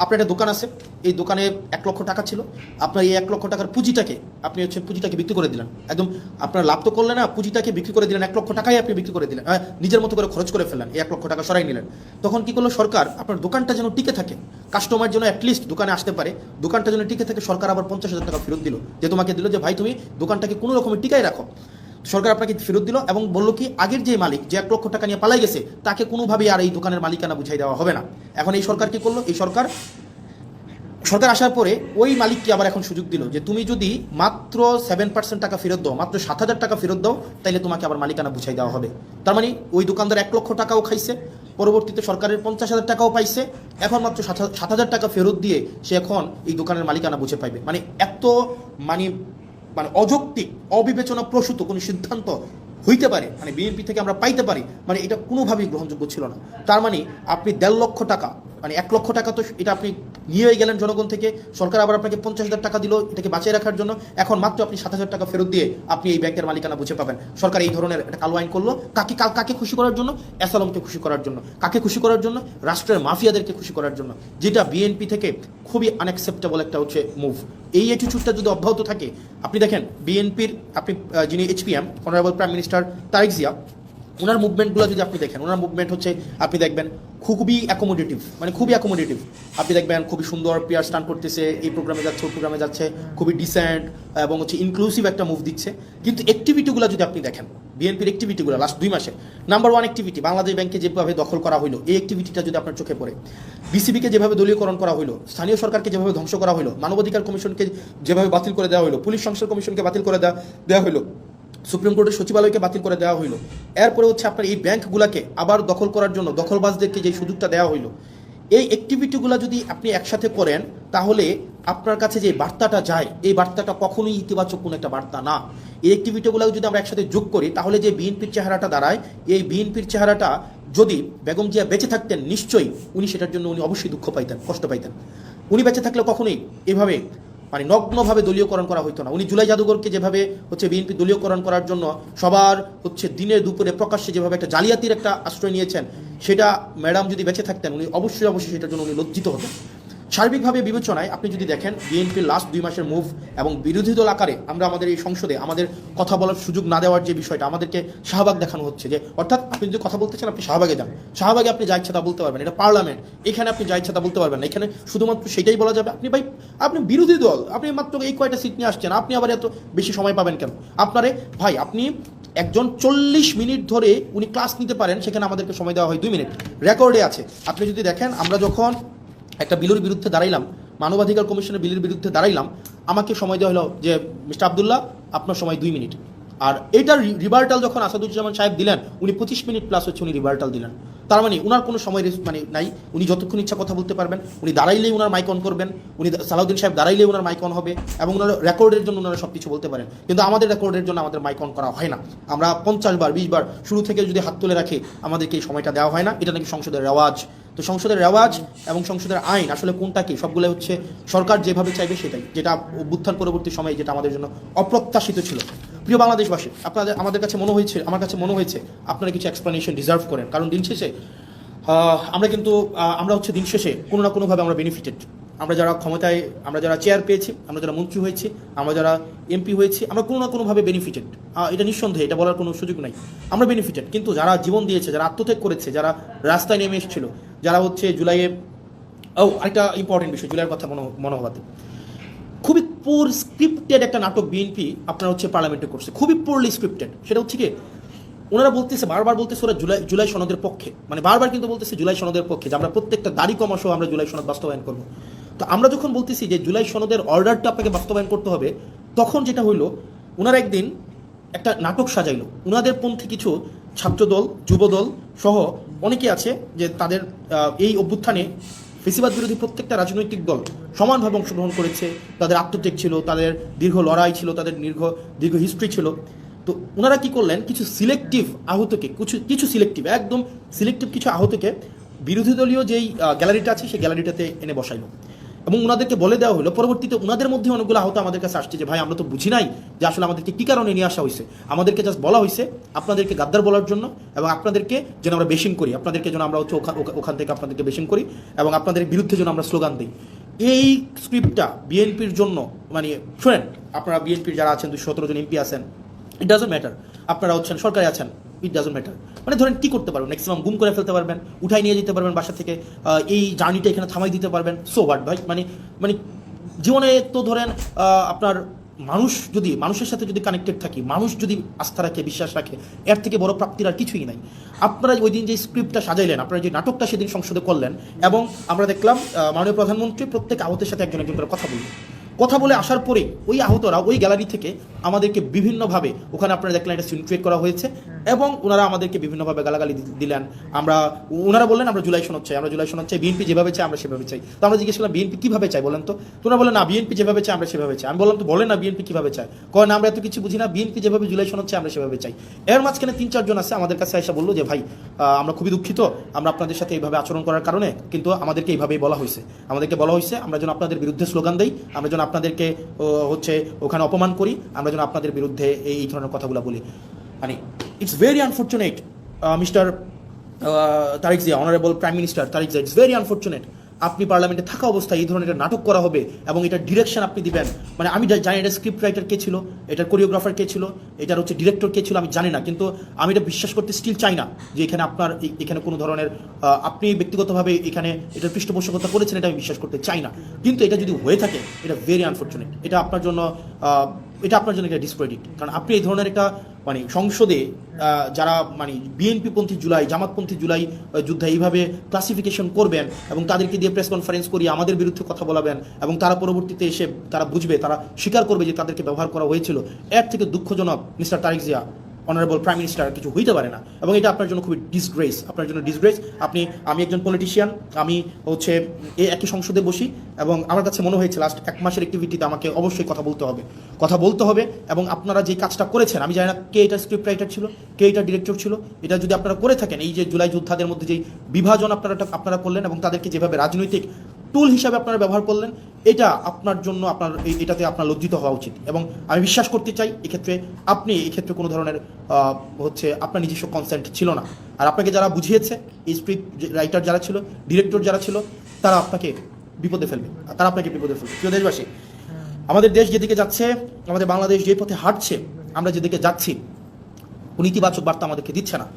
আপনার একটা দোকান আছে, এই দোকানে 1 লক্ষ টাকা ছিল, আপনার এই 1 লক্ষ টাকার পুঁজিটাকে আপনি হচ্ছে পুঁজিটাকে বিক্রি করে দিলেন, একদম আপনার লাভ তো করলেন না, পুঁজিটাকে বিক্রি করে দিলেন, 1 লক্ষ টাকাই আপনি বিক্রি করে দিলেন, নিজের মতো করে খরচ করে ফেললেন, এই 1 লক্ষ টাকা সরাই নিলেন। তখন কি করলো সরকার, আপনার দোকানটা যেন টিকে থাকে, কাস্টমার যেন অ্যাটলিস্ট দোকানে আসতে পারে, দোকানটা যেন টিকে থাকে, সরকার আবার 50,000 টাকা ফেরত দিল, যে তোমাকে দিল যে ভাই তুমি দোকানটাকে কোনো রকমের টিকাই রাখো। সরকার আপনাকে ফেরত দিল এবং বললো কি আগের যে মালিক যে 1 লক্ষ টাকা নিয়ে পালাই গেছে, তাকে কোনোভাবেই আর এই দোকানের মালিকানা বুঝাই দেওয়া হবে না। এখন এই সরকার কি করলো, এই সরকার আসার পরে ওই মালিককে আবার এখন সুযোগ দিল যে তুমি যদি মাত্র 7% টাকা ফেরত দাও, মাত্র 7,000 টাকা ফেরত দাও, তাইলে তোমাকে আবার মালিকানা বুঝাই দেওয়া হবে। তার মানে ওই দোকানদার 1 লক্ষ টাকাও খাইছে, পরবর্তীতে সরকারের 50,000 টাকাও পাইছে, এখন মাত্র 7,000 টাকা ফেরত দিয়ে সে এখন এই দোকানের মালিকানা বুঝে পাইবে। মানে এত মানে অযৌক্তিক, অবিবেচনা প্রসূত কোনো সিদ্ধান্ত হইতে পারে, মানে বিএনপি থেকে আমরা পাইতে পারি, মানে এটা কোনোভাবেই গ্রহণযোগ্য ছিল না। তার মানে আপনি 1.5 লক্ষ টাকা, মানে 1 লক্ষ টাকা তো এটা আপনি নিয়ে গেলেন জনগণ থেকে, সরকার আবার আপনাকে 50,000 টাকা দিল এটাকে বাঁচিয়ে রাখার জন্য, এখন মাত্র আপনি 7,000 টাকা ফেরত দিয়ে আপনি এই ব্যাংকের মালিকানা বুঝে পাবেন। সরকার এই ধরনের একটা কালো আইন করলো, কাকে খুশি করার জন্য? অ্যাসালমকে খুশি করার জন্য। কাকে খুশি করার জন্য? রাষ্ট্রের মাফিয়াদেরকে খুশি করার জন্য, যেটা বিএনপি থেকে খুবই আনএক্সেপ্টেবল একটা হচ্ছে মুভ। এই অ্যাটিটিউডটা যদি অব্যাহত থাকে, আপনি দেখেন বিএনপির আপনি যিনি HPM honourable prime minister Tarique Zia, ওনার মুভমেন্টগুলো যদি আপনি দেখেন, ওনার মুভমেন্ট হচ্ছে আপনি দেখবেন খুবই অ্যাকোমোডেটিভ, মানে খুবই অ্যাকোমোডেটিভ। আপনি দেখবেন খুবই সুন্দর পেয়ার স্টান করতেছে, এই প্রোগ্রামে যাচ্ছে ওই প্রোগ্রামে যাচ্ছে, খুবই ডিসেন্ট এবং হচ্ছে ইনক্লুসিভ একটা মুভ দিচ্ছে। কিন্তু অ্যাক্টিভিটিগুলো যদি আপনি দেখেন, বিএনপির অ্যাক্টিভিটিগুলো লাস্ট 2 মাসে, নাম্বার 1 অ্যাক্টিভিটি বাংলাদেশ ব্যাংকে যেভাবে দখল করা হলো, এই অ্যাক্টিভিটিটা যদি আপনার চোখে পড়ে, বিসিবিকে যেভাবে দলীয়করণ করা হলো, স্থানীয় সরকারকে যেভাবে ধ্বংস করা হলো, মানবাধিকার কমিশনকে যেভাবে বাতিল করে দেওয়া হলো, পুলিশ সংস্কার কমিশনকে বাতিল করে দেওয়া হলো, সুপ্রিম কোর্টের সচিবালয়কে বাতিল করে দেওয়া হইলো, এরপরে হচ্ছে আপনার এই ব্যাংকগুলোকে আবার দখল করার জন্য দখলবাজদেরকে যে সুযোগটা দেওয়া হইলো, এই অ্যাক্টিভিটিগুলো যদি আপনি একসাথে করেন, তাহলে আপনার কাছে যে বার্তাটা যায়, এই বার্তাটা কখনোই ইতিবাচক কোনো একটা বার্তা না। এই অ্যাক্টিভিটিগুলো যদি আমরা একসাথে যোগ করি, তাহলে যে বিএনপির চেহারাটা দাঁড়ায়, এই বিএনপির চেহারাটা যদি বেগম জিয়া বেঁচে থাকতেন, নিশ্চয়ই উনি সেটার জন্য উনি অবশ্যই দুঃখ পাইতেন, কষ্ট পাইতেন। উনি বেঁচে থাকলে কখনোই এভাবে মানে নগ্নভাবে দলীয়করণ করা হইতো না। উনি জুলাই জাদুঘরকে যেভাবে হচ্ছে বিএনপি দলীয়করণ করার জন্য সবার হচ্ছে দিনে দুপুরে প্রকাশ্যে যেভাবে একটা জালিয়াতির একটা আশ্রয় নিয়েছেন, সেটা ম্যাডাম যদি বেঁচে থাকতেন উনি অবশ্যই সেটার জন্য উনি লজ্জিত হতেন। সার্বিকভাবে বিবেচনায় আপনি যদি দেখেন বিএনপির লাস্ট 2 মাসের মুভ এবং বিরোধী দল আকারে আমরা আমাদের এই সংসদে আমাদের কথা বলার সুযোগ না দেওয়ার যে বিষয়টা, আমাদেরকে শাহবাগ দেখানো হচ্ছে, যে অর্থাৎ আপনি যদি কথা বলতে চান আপনি শাহবাগে যান, শাহবাগে আপনি যা ইচ্ছা তা বলতে পারবেন, এটা পার্লামেন্ট, এখানে আপনি যা ইচ্ছা তা বলতে পারবেন না, এখানে শুধুমাত্র সেটাই বলা যাবে। আপনি বিরোধী দল, আপনি মাত্র এই কয়টা সিট নিয়ে আসছেন, আপনি আবার এত বেশি সময় পাবেন কেন? আপনারে ভাই, আপনি একজন 40 মিনিট ধরে উনি ক্লাস নিতে পারেন, সেখানে আমাদেরকে সময় দেওয়া হয় 2 মিনিট, রেকর্ডে আছে। আপনি যদি দেখেন, আমরা যখন একটা বিলের বিরুদ্ধে দাঁড়াইলাম, মানবাধিকার কমিশনের বিলের বিরুদ্ধে দাঁড়াইলাম, আমাকে সময় দেওয়া হলো যে মিস্টার আবদুল্লাহ আপনার সময় 2 মিনিট। আর এইটার রিভার্টাল যখন আসাদুজ্জামান সাহেব দিলেন, উনি 25 মিনিট প্লাস হচ্ছে উনি রিভার্টাল দিলেন। তার মানে উনার কোনো সময় মানে নাই, উনি যতক্ষণ ইচ্ছা কথা বলতে পারবেন, উনি দাঁড়াইলেই উনার মাইক অন করবেন, উনি সালাউদ্দিন সাহেব দাঁড়াইলেই উনার মাইক অন হবে, এবং উনার রেকর্ডের জন্য উনারা সব কিছু বলতে পারেন। কিন্তু আমাদের রেকর্ডের জন্য আমাদের মাইক অন করা হয় না। আমরা 50 বার 20 বার শুরু থেকে যদি হাত তুলে রাখি, আমাদেরকে এই সময়টা দেওয়া হয় না। এটা নাকি সংসদের রেওয়াজ। তো সংসদের রেওয়াজ এবং সংসদের আইন আসলে কোনটা কি, সবগুলো হচ্ছে সরকার যেভাবে চাইবে সেটাই, যেটা অভ্যুত্থান পরবর্তী সময়ে যেটা আমাদের জন্য অপ্রত্যাশিত ছিল। প্রিয় বাংলাদেশবাসী, আমার কাছে মনে হয়েছে আপনারা কিছু এক্সপ্লেনেশন ডিজার্ভ করেন। কারণ দিন শেষে আমরা হচ্ছে দিন শেষে কোনো না কোনোভাবে আমরা বেনিফিটেড। আমরা যারা ক্ষমতায়, আমরা যারা চেয়ার পেয়েছি, আমরা যারা মন্ত্রী হয়েছি, আমরা যারা এমপি হয়েছি, আমরা কোনো না কোনোভাবে বেনিফিটেড। এটা নিঃসন্দেহে, এটা বলার কোনো সুযোগ নাই, আমরা বেনিফিটেড। কিন্তু যারা জীবন দিয়েছে, যারা আত্মত্যাগ করেছে, যারা রাস্তায় নেমে এসেছিল, যারা হচ্ছে জুলাইয়ে, আরেকটা ইম্পর্টেন্ট বিষয় জুলাইয়ের কথা মনে হওয়াতে, খুবই পোর স্ক্রিপ্টেড একটা নাটক বিএনপি আপনারা হচ্ছে পার্লামেন্টে করছে, খুবই পোরলি স্ক্রিপ্টেড। সেটা হচ্ছে কি, ওনারা বলতেছে, বারবার বলতেছে ওরা জুলাই সনদের পক্ষে, মানে বারবার কিন্তু বলতেছে জুলাই সনদের পক্ষে, যে আমরা প্রত্যেকটা দাড়ি কমা সহ আমরা জুলাই সনদ বাস্তবায়ন করবো। তো আমরা যখন বলতেছি যে জুলাই সনদের অর্ডারটা আপনাকে বাস্তবায়ন করতে হবে, তখন যেটা হইলো, ওনারা একদিন একটা নাটক সাজাইলো। ওনাদের পন্থী কিছু ছাত্রদল, যুবদল সহ অনেকে আছে যে তাদের এই অভ্যুত্থানে ফেসিবাদ বিরোধী প্রত্যেকটা রাজনৈতিক দল সমানভাবে অংশগ্রহণ করেছে, তাদের আত্মত্যাগ ছিল, তাদের দীর্ঘ লড়াই ছিল, তাদের দীর্ঘ হিস্ট্রি ছিল। তো ওনারা কি করলেন, কিছু সিলেক্টিভ আহতকে, কিছু সিলেক্টিভ, একদম সিলেক্টিভ কিছু আহতকে বিরোধী দলীয় যেই গ্যালারিটা আছে সেই গ্যালারিটাতে এনে বসাইলো, এবং ওনাদেরকে বলে দেওয়া হলো, পরবর্তীতে ওনাদের মধ্যে অনেকগুলো আহত আমাদের কাছে আসছে যে ভাই আমরা তো বুঝি নাই যে আসলে আমাদেরকে কী কারণে নিয়ে আসা হয়েছে, আমাদেরকে জাস্ট বলা হয়েছে আপনাদেরকে গাদ্দার বলার জন্য, এবং আপনাদেরকে যেন আমরা বেশিং করি, আপনাদেরকে যেন আমরা হচ্ছে ওখান থেকে আপনাদেরকে বেশিং করি, এবং আপনাদের বিরুদ্ধে যেন আমরা স্লোগান দিই। এই স্ক্রিপ্টটা বিএনপির জন্য, মানে শোনেন, আপনারা বিএনপির যারা আছেন 217 জন এমপি আছেন, ইট ডাজন্ট ম্যাটার, আপনারা হচ্ছেন সরকারে আছেন, ইট ডাজন্ট ম্যাটার। মানে ধরেন কী করতে পারবেন, ম্যাক্সিমাম গুম করে ফেলতে পারবেন, উঠাই নিয়ে যেতে পারবেন বাসা থেকে, এই জার্নিটা এখানে থামাই দিতে পারবেন, সো হোয়াট ভাই। মানে জীবনে তো ধরেন আপনার মানুষের সাথে যদি কানেক্টেড থাকি, মানুষ যদি আস্থা রাখে, বিশ্বাস রাখে, এর থেকে বড় প্রাপ্তির আর কিছুই নাই। আপনারা ওই দিন যে স্ক্রিপ্টটা সাজাইলেন, আপনারা যে নাটকটা সেদিন সংসদে করলেন, এবং আমরা দেখলাম মাননীয় প্রধানমন্ত্রী প্রত্যেক আহতের সাথে একজন একজন করে কথা বলে আসার পরে ওই আহতরা ওই গ্যালারি থেকে আমাদেরকে বিভিন্নভাবে, ওখানে আপনারা দেখলেন একটা সিন ক্রিয়েট করা হয়েছে, এবং ওনারা আমাদেরকে বিভিন্নভাবে গালাগালি দিলেন। ওনারা বললেন আমরা জুলাই সনদ চাই, বিএনপি যেভাবে চাই আমরা সেভাবে চাই। তো আমরা জিজ্ঞেস করলাম বিএনপি কীভাবে চাই বলেন তো? তোমরা বলেন না বিএনপি যেভাবে চাই আমরা সেভাবে চাই। আমি বললাম তো বলেন না বিএনপি কীভাবে চাই? কয় না আমরা এত কিছু বুঝি না, বিএনপি যেভাবে জুলাই সনদ চাই আমরা সেভাবে চাই। এর মাঝখানে 3-4 জন আছে আমাদের কাছে এসে বললো যে ভাই আমরা খুবই দুঃখিত, আমরা আপনাদের সাথে এইভাবে আচরণ করার কারণে, কিন্তু আমাদেরকে এইভাবেই বলা হয়েছে, আমরা যেন আপনাদের বিরুদ্ধে স্লোগান দিই, আমরা যেন আপনাদেরকে হচ্ছে ওখানে অপমান করি, আমরা যেন আপনাদের বিরুদ্ধে এই ধরনের কথাগুলো বলি। মানে it's very unfortunate mister Tarique Zia, honourable prime minister Tarique Zia, it's very unfortunate আপনি পার্লামেন্টে থাকা অবস্থায় এই ধরনের একটা নাটক করা হবে এবং এটার ডিরেকশন আপনি দিবেন। মানে আমি জানি এটা স্ক্রিপ্ট রাইটার কে ছিল, এটার কোরিওগ্রাফার কে ছিল, এটার হচ্ছে ডিরেক্টর কে ছিল, আমি জানি না, কিন্তু আমি এটা বিশ্বাস করতে স্টিল চাই না যে এখানে কোনো ধরনের আপনি ব্যক্তিগতভাবে এখানে এটার পৃষ্ঠপোষকতা করেছেন, এটা আমি বিশ্বাস করতে চাই না। কিন্তু এটা যদি হয়ে থাকে এটা ভেরি আনফর্চুনেট, এটা আপনার জন্য একটা ডিসক্রেডিট। কারণ আপনি এই ধরনের একটা মানে সংসদে যারা মানে বিএনপিপন্থী জুলাই, জামাতপন্থী জুলাই যুদ্ধে এইভাবে ক্লাসিফিকেশন করবেন এবং তাদেরকে দিয়ে প্রেস কনফারেন্স করিয়ে আমাদের বিরুদ্ধে কথা বলাবেন, এবং তারা পরবর্তীতে এসে তারা বুঝবে, তারা স্বীকার করবে যে তাদেরকে ব্যবহার করা হয়েছিল, এর থেকে দুঃখজনক mister Tarique Zia honourable prime minister কিছু হইতে পারে না। এবং এটা আপনার জন্য খুবই ডিসগ্রেস, আমি একজন পলিটিশিয়ান, আমি হচ্ছে এই একই সংসদে বসি, এবং আমার কাছে মনে হয়েছে লাস্ট 1 মাসের অ্যাক্টিভিটিতে আমাকে অবশ্যই কথা বলতে হবে। এবং আপনারা যে কাজটা করেছেন, আমি জানি না কে এটা স্ক্রিপ্ট রাইটার ছিল, কে এটা ডিরেক্টর ছিল, এটা যদি আপনারা করে থাকেন, এই যে জুলাই যোদ্ধাদের মধ্যে যেই বিভাজন আপনারা করলেন এবং তাদেরকে যেভাবে রাজনৈতিক টুল হিসাবে আপনারা ব্যবহার করলেন, এটা আপনার জন্য এটাতে আপনার লজ্জিত হওয়া উচিত। এবং আমি বিশ্বাস করতে চাই এক্ষেত্রে আপনি এক্ষেত্রে কোনো ধরনের আপনার নিজস্ব কনসেন্ট ছিল না। আর আপনাকে যারা বুঝিয়েছে, এই স্ক্রিপ্ট রাইটার যারা ছিল, ডিরেক্টর যারা ছিল, তারা আপনাকে বিপদে ফেলবে। প্রিয় দেশবাসী, আমাদের দেশ যেদিকে যাচ্ছে, আমাদের বাংলাদেশ যে পথে হাঁটছে, আমরা যেদিকে যাচ্ছি, কোনো ইতিবাচক বার্তা আমাদেরকে দিচ্ছে না।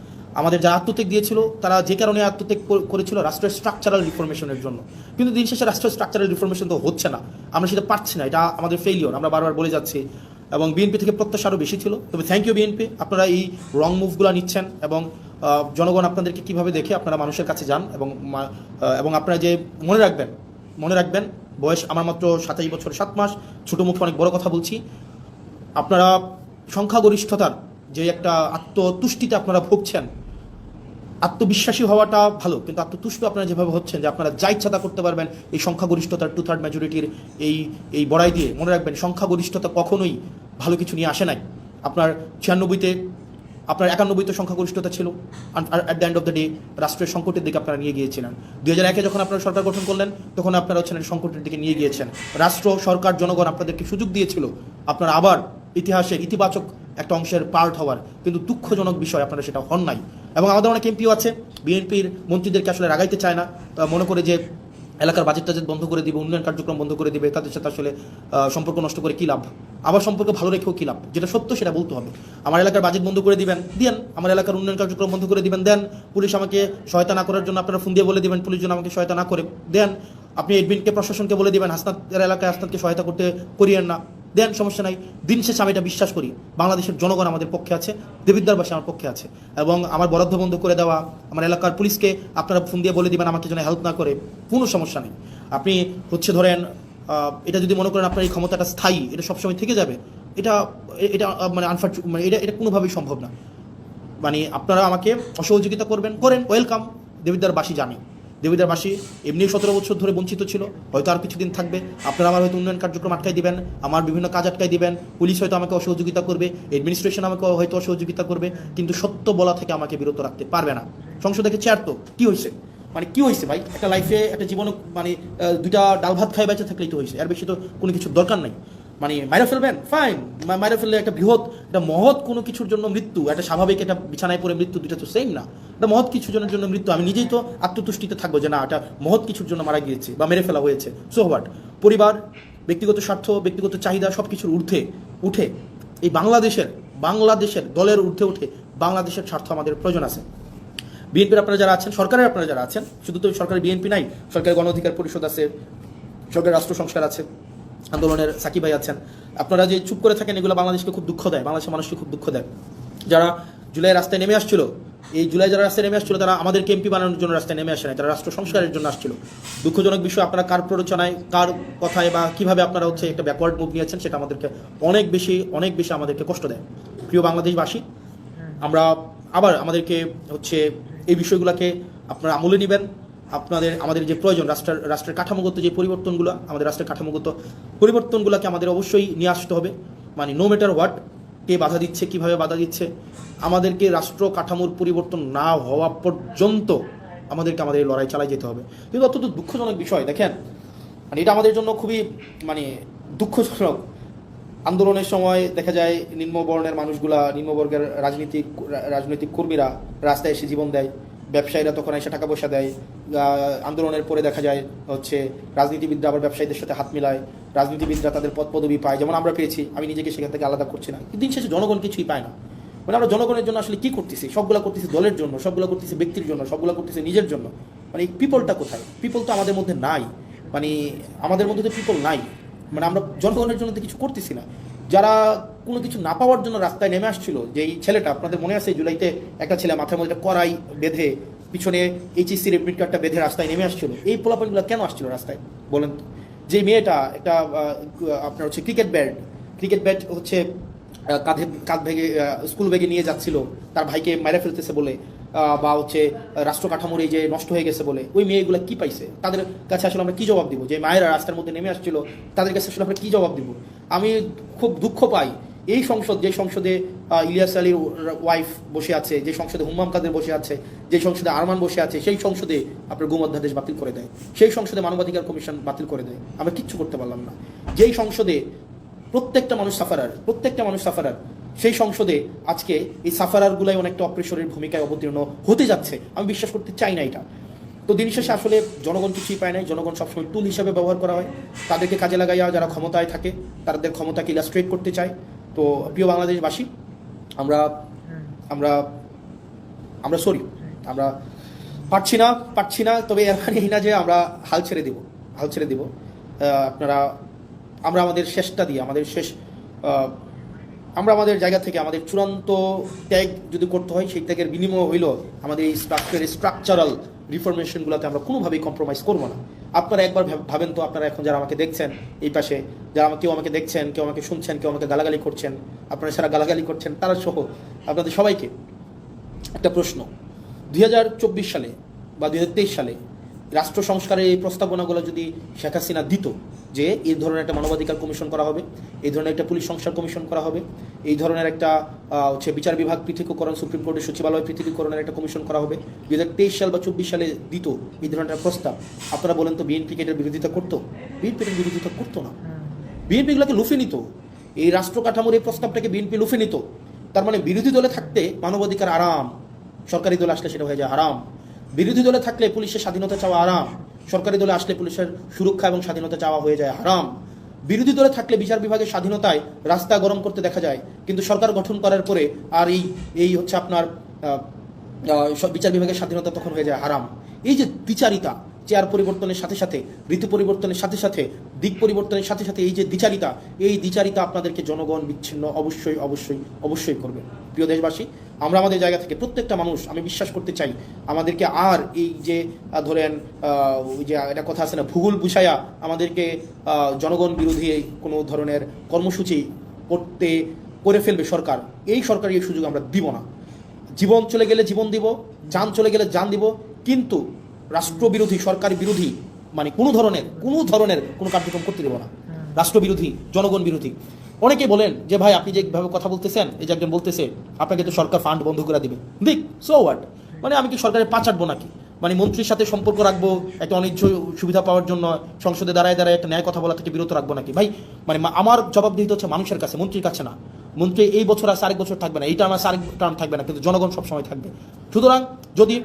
আমাদের যারা আত্মত্যাগ দিয়েছিল, তারা যে কারণে আত্মত্যাগ করেছিল রাষ্ট্রের স্ট্রাকচারাল রিফরমেশনের জন্য, কিন্তু দিন শেষে রাষ্ট্রের স্ট্রাকচারাল রিফরমেশন তো হচ্ছে না, আমরা সেটা পারছি না। এটা আমাদের ফেলিওর, আমরা বারবার বলে যাচ্ছি। এবং বিএনপি থেকে প্রত্যাশা আরও বেশি ছিল। তবে থ্যাংক ইউ বিএনপি, আপনারা এই রং মুভগুলো নিচ্ছেন এবং জনগণ আপনাদেরকে কীভাবে দেখে আপনারা মানুষের কাছে যান। এবং আপনারা যে মনে রাখবেন, বয়স আমার মাত্র 27 বছর 7 মাস, ছোটো মুখে অনেক বড় কথা বলছি। আপনারা সংখ্যাগরিষ্ঠতার যে একটা আত্মতুষ্টিতে আপনারা ভুগছেন, আত্মবিশ্বাসী হওয়াটা ভালো, কিন্তু আত্মতুষ্ট আপনারা যেভাবে হচ্ছেন যে আপনারা যা ইচ্ছা তা করতে পারবেন এই সংখ্যাগরিষ্ঠতার 2/3 মেজরিটির এই বড়াই দিয়ে, মনে রাখবেন সংখ্যাগরিষ্ঠতা কখনোই ভালো কিছু নিয়ে আসে নাই। আপনার 96-তে, আপনার 91-তে সংখ্যাগরিষ্ঠতা ছিল, আর at the end of the day রাষ্ট্রের সংকটের দিকে আপনারা নিয়ে গিয়েছিলেন। 2001-এ যখন আপনারা সরকার গঠন করলেন, তখন আপনারা হচ্ছেন সংকটের দিকে নিয়ে গিয়েছেন। রাষ্ট্র, সরকার, জনগণ আপনাদেরকে সুযোগ দিয়েছিল আপনারা আবার ইতিহাসের ইতিবাচক একটা অংশের পার্ট হওয়ার, কিন্তু দুঃখজনক বিষয় আপনারা সেটা হন নাই। এবং আমাদের অনেক এমপিও আছে, বিএনপির মন্ত্রীদেরকে আসলে রাগাইতে চায় না, মনে করে যে এলাকার বাজেট টাজেট বন্ধ করে দিবে, উন্নয়ন কার্যক্রম বন্ধ করে দিবে, তাদের সাথে আসলে সম্পর্ক নষ্ট করে কী লাভ, আবার সম্পর্ক ভালো রেখেও কী লাভ। যেটা সত্য সেটা বলতে হবে। আমার এলাকার বাজেট বন্ধ করে দিবেন, দেন। আমার এলাকার উন্নয়ন কার্যক্রম বন্ধ করে দিবেন, দেন। পুলিশ আমাকে সহায়তা না করার জন্য আপনারা ফোন দিয়ে বলে দিবেন পুলিশ যেন আমাকে সহায়তা না করে, দেন। আপনি এডমিনকে, প্রশাসনকে বলে দিবেন হাসনাতের এলাকায় হাসনাতকে সহায়তা করতে করিয়েন না, দেন, সমস্যা নাই। দিন শেষে আমি এটা বিশ্বাস করি, বাংলাদেশের জনগণ আমাদের পক্ষে আছে, দেবিদ্বারবাসী আমার পক্ষে আছে। এবং আমার বরাদ্দ বন্ধ করে দেওয়া, আমার এলাকার পুলিশকে আপনারা ফোন দিয়ে বলে দিবেন আমাকে যেন হেল্প না করে, কোনো সমস্যা নেই। আপনি ধরেন এটা যদি মনে করেন আপনার এই ক্ষমতাটা স্থায়ী, এটা সবসময় থেকে যাবে, এটা মানে এটা কোনোভাবেই সম্ভব না। মানে আপনারা আমাকে অসহযোগিতা করেন, ওয়েলকাম। দেবিদ্বারবাসী জানে, দেবিদ্বারবাসী এমনি 17 বছর ধরে বঞ্চিত ছিল, হয়তো আর কিছুদিন থাকবে। আপনারা আমার হয়তো উন্নয়ন কার্যক্রম আটকাই দিবেন, আমার বিভিন্ন কাজ আটকাই দিবেন, পুলিশ হয়তো আমাকে অসহযোগিতা করবে, অ্যাডমিনিস্ট্রেশন আমাকে হয়তো অসহযোগিতা করবে, কিন্তু সত্য বলা থেকে আমাকে বিরত রাখতে পারবে না। সংসদে চেয়ার তো কী হয়েছে, মানে কী হয়েছে ভাই? একটা লাইফে, একটা জীবনে, মানে 2টা ডাল ভাত খাই বেঁচে থাকলেই তো হয়েছে, এর বেশি তো কোনো কিছুর দরকার নাই। মানে মাইরা ফেলবেন, ফাইন, মাইরা ফেললে একটা একটা মহৎ কোনো কিছুর জন্য মৃত্যু, একটা স্বাভাবিক একটা বিছানায় পড়ে মৃত্যু, দুটো তো সেম না। একটা মহৎ কিছুর জন্য মৃত্যু, আমি নিজেই তো আত্মতুষ্টিতে থাকবো যে না, এটা মহৎ কিছুর জন্য মারা গিয়েছে বা মেরে ফেলা হয়েছে। So what? পরিবার, ব্যক্তিগত স্বার্থ, ব্যক্তিগত চাহিদা সব কিছুর উঠে এই বাংলাদেশের দলের ঊর্ধ্বে উঠে বাংলাদেশের স্বার্থ আমাদের প্রয়োজন আছে। বিএনপির আপনারা যারা আছেন, সরকারের আপনারা যারা আছেন, শুধু তো সরকারের বিএনপি নাই, সরকারের গণ অধিকার পরিষদ আছে, সরকারের রাষ্ট্র সংস্কার আছে, আন্দোলনের সাকিব ভাই আছেন। আপনারা যে চুপ করে থাকেন, এগুলো বাংলাদেশকে খুব দুঃখ দেয়, বাংলাদেশের মানুষকে খুব দুঃখ দেয়। যারা জুলাই রাস্তায় নেমে আসছিল, যারা রাস্তায় নেমে আসছিল, তারা আমাদেরকে এমপি বানানোর জন্য রাস্তায় নেমে আসে নাই, তারা রাষ্ট্র সংস্কারের জন্য আসছিল। দুঃখজনক বিষয়, আপনারা কার প্ররোচনায়, কার কথায় বা কিভাবে আপনারা একটা ব্যাকওয়ার্ড মুভ নিয়েছেন, সেটা আমাদেরকে অনেক বেশি আমাদেরকে কষ্ট দেয়। প্রিয় বাংলাদেশবাসী, আমরা আবার আমাদেরকে এই বিষয়গুলোকে আপনারা আমলে নেবেন। আমাদের যে প্রয়োজন, রাষ্ট্রের কাঠামোগত যে পরিবর্তনগুলো, আমাদের রাষ্ট্রের কাঠামোগত পরিবর্তনগুলোকে আমাদের অবশ্যই নিয়ে আসতে হবে। মানে নো ম্যাটার হোয়াট, কে বাধা দিচ্ছে, কিভাবে বাধা দিচ্ছে, আমাদেরকে রাষ্ট্র কাঠামোর পরিবর্তন না হওয়া পর্যন্ত আমাদের এই লড়াই চালাই যেতে হবে। কিন্তু অত্যন্ত দুঃখজনক বিষয়, দেখেন, মানে এটা আমাদের জন্য খুবই দুঃখজনক। আন্দোলনের সময় দেখা যায় নিম্নবর্ণের মানুষগুলা, নিম্নবর্গের রাজনৈতিক কর্মীরা রাস্তায় এসে জীবন দেয়, ব্যবসায়ীরা তখন এসে টাকা পয়সা দেয়। আন্দোলনের পরে দেখা যায় রাজনীতিবিদরা আবার ব্যবসায়ীদের সাথে হাত মিলায়, রাজনীতিবিদরা তাদের পদপদবি পায়, যেমন আমরা পেয়েছি। আমি নিজেকে সেখান থেকে আলাদা করছি না, দিন শেষে জনগণ কিছুই পায় না। মানে আমরা জনগণের জন্য আসলে কি করতেছি? সবগুলো করতেছি দলের জন্য, সবগুলো করতেছি ব্যক্তির জন্য, সবগুলো করতেছি নিজের জন্য। মানে এই পিপলটা কোথায়? পিপল তো আমাদের মধ্যে নাই, মানে আমাদের মধ্যে তো পিপল নাই। মানে আমরা জনগণের জন্য তো কিছু করতেছি না। যারা কোনো কিছু না পাওয়ার জন্য রাস্তায় নেমে আসছিল, যে এই ছেলেটা, আপনাদের মনে আছে জুলাইতে একটা ছেলে মাথার মধ্যে কড়াই বেঁধে, পিছনে এইচএসসির এডমিট কার্ডটা বেঁধে রাস্তায় নেমে আসছিল, এই পোলাপানগুলো কেন আসছিল রাস্তায় বলেন তো? যে মেয়েটা একটা আপনার ক্রিকেট ব্যাট কাঁধ ভেঙে স্কুল ব্যাগে নিয়ে যাচ্ছিল, তার ভাইকে মেরে ফেলতেছে বলে, বা রাষ্ট্র কাঠামোর এই যে নষ্ট হয়ে গেছে বলে, ওই মেয়েগুলো কি পাইছে? তাদের কাছে আসলে আমরা কি জবাব দিব? যে মায়েরা রাস্তার মধ্যে নেমে আসছিল, তাদের কাছে আসলে আমরা কি জবাব দিব? আমি খুব দুঃখ পাই এই সংসদ, যে সংসদে ইলিয়াস আলীর ওয়াইফ বসে আছে, যে সংসদে হুম্মাম কাদের বসে আছে, যে সংসদে আরমান বসে আছে, সেই সংসদে আপনার গুম অধ্যাদেশ বাতিল করে দেয়, সেই সংসদে মানবাধিকার কমিশন বাতিল করে দেয়, আমরা কিচ্ছু করতে পারলাম না। যেই সংসদে প্রত্যেকটা মানুষ সাফারার, সেই সংসদে আজকে এই সাফারারগুলাই অনেকটা অপ্রেশরের ভূমিকায় অবতীর্ণ হতে যাচ্ছে। আমি বিশ্বাস করতে চাই না এটা। তো দিন শেষে আসলে জনগণ কিছুই পায় নাই, জনগণ সবসময় টুল হিসেবে ব্যবহার করা হয়, তাদেরকে কাজে লাগাইয়া যারা ক্ষমতায় থাকে তাদের ক্ষমতাকে ইলাস্ট্রেট করতে চায়। তো প্রিয় বাংলাদেশবাসী, আমরা আমরা আমরা সরি, আমরা পারছি না, তবে এর মানে এই না যে আমরা হাল ছেড়ে দিব। আমরা আমাদের শেষটা দিয়ে, আমরা আমাদের জায়গা থেকে আমাদের চূড়ান্ত ত্যাগ যদি করতে হয়, সেই ত্যাগের বিনিময় হইল আমাদের এই স্ট্রাকচারাল রিফরমেশনগুলোতে আমরা কোনোভাবেই কম্প্রোমাইজ করবো না। আপনারা একবার ভাবেন তো, আপনারা এখন যারা আমাকে দেখছেন, এই পাশে যারা কেউ আমাকে দেখছেন, কেউ আমাকে শুনছেন, কেউ আমাকে গালাগালি করছেন, আপনারা সারা গালাগালি করছেন, তারা সহ আপনাদের সবাইকে একটা প্রশ্ন। 2024 সালে বা 2023 সালে রাষ্ট্র সংস্কারের এই প্রস্তাবনাগুলো যদি শেখ হাসিনা দিত, যে এই ধরনের একটা মানবাধিকার কমিশন করা হবে, এই ধরনের একটা পুলিশ সংস্কার কমিশন করা হবে, এই ধরনের একটা বিচার বিভাগ পৃথকীকরণ, সুপ্রিম কোর্টের সচিবালয় পৃথকীকরণের একটা কমিশন করা হবে, 2023 সাল বা 24 সালে দিত এই ধরনের একটা প্রস্তাব, আপনারা বলেন তো বিএনপি এটার বিরোধিতা করতো? বিএনপি এটার বিরোধিতা করতো না। বিএনপি এগুলোকে লুফে নিত, এই রাষ্ট্র কাঠামোর এই প্রস্তাবটাকে বিএনপি লুফে নিত। তার মানে বিরোধী দলে থাকতে মানবাধিকার আরাম, সরকারি দলে আসলে সেটা হয়ে যায় হারাম। বিরোধী দলে থাকলে পুলিশের স্বাধীনতা চাওয়া আরাম, সরকারি দলে আসলে পুলিশের সুরক্ষা এবং স্বাধীনতা চাওয়া হয়ে যায় হারাম। বিরোধী দলে থাকলে বিচার বিভাগের স্বাধীনতায় রাস্তা গরম করতে দেখা যায়, কিন্তু সরকার গঠন করার পরে আর এই হচ্ছে আপনার বিচার বিভাগের স্বাধীনতা তখন হয়ে যায় হারাম। এই যে দ্বিচারিতা, চেয়ার পরিবর্তনের সাথে সাথে, ঋতু পরিবর্তনের সাথে সাথে, দিক পরিবর্তনের সাথে সাথে এই যে দ্বিচারিতা আপনাদেরকে জনগণ বিচ্ছিন্ন অবশ্যই করবে। প্রিয় দেশবাসী, আমরা আমাদের জায়গা থেকে প্রত্যেকটা মানুষ, আমি বিশ্বাস করতে চাই, আমাদেরকে আর এই যে ধরেন ওই যে একটা কথা আছে না, ভূগোল বুঝাইয়া আমাদেরকে জনগণ বিরোধী কোনো ধরনের কর্মসূচি করে ফেলবে সরকার, এই সরকার এই সুযোগ আমরা দিব না। জীবন চলে গেলে জীবন দিব, যান চলে গেলে যান দিব, কিন্তু রাষ্ট্রবিরোধী, সরকার বিরোধী মানে কোনো ধরনের কোনো কার্যক্রম করতে দেব না। রাষ্ট্রবিরোধী, জনগণ বিরোধী। অনেকে বলেন যে ভাই আপনি যেভাবে কথা বলতেছেন, এই যে একজন বলতেছে আপনাকে তো সরকার ফান্ড বন্ধ করে দিবে, দিক, সো হোয়াট, মানে আমি কি সরকারের পা চাটবো নাকি? মানে মন্ত্রীর সাথে সম্পর্ক রাখবো একটা অনিচ্ছ সুবিধা পাওয়ার জন্য, সংসদে দাঁড়ায় একটা ন্যায় কথা বলা থেকে বিরত রাখবো নাকি? ভাই মানে আমার জবাবদিহিতা হচ্ছে মানুষের কাছে, মন্ত্রীর কাছে না। মন্ত্রী এই বছর আছে, আরেক বছর থাকবে না, এই টার্ম আছে, আরেক টার্ম থাকবে না, কিন্তু জনগণ সবসময় থাকবে। সুতরাং যদি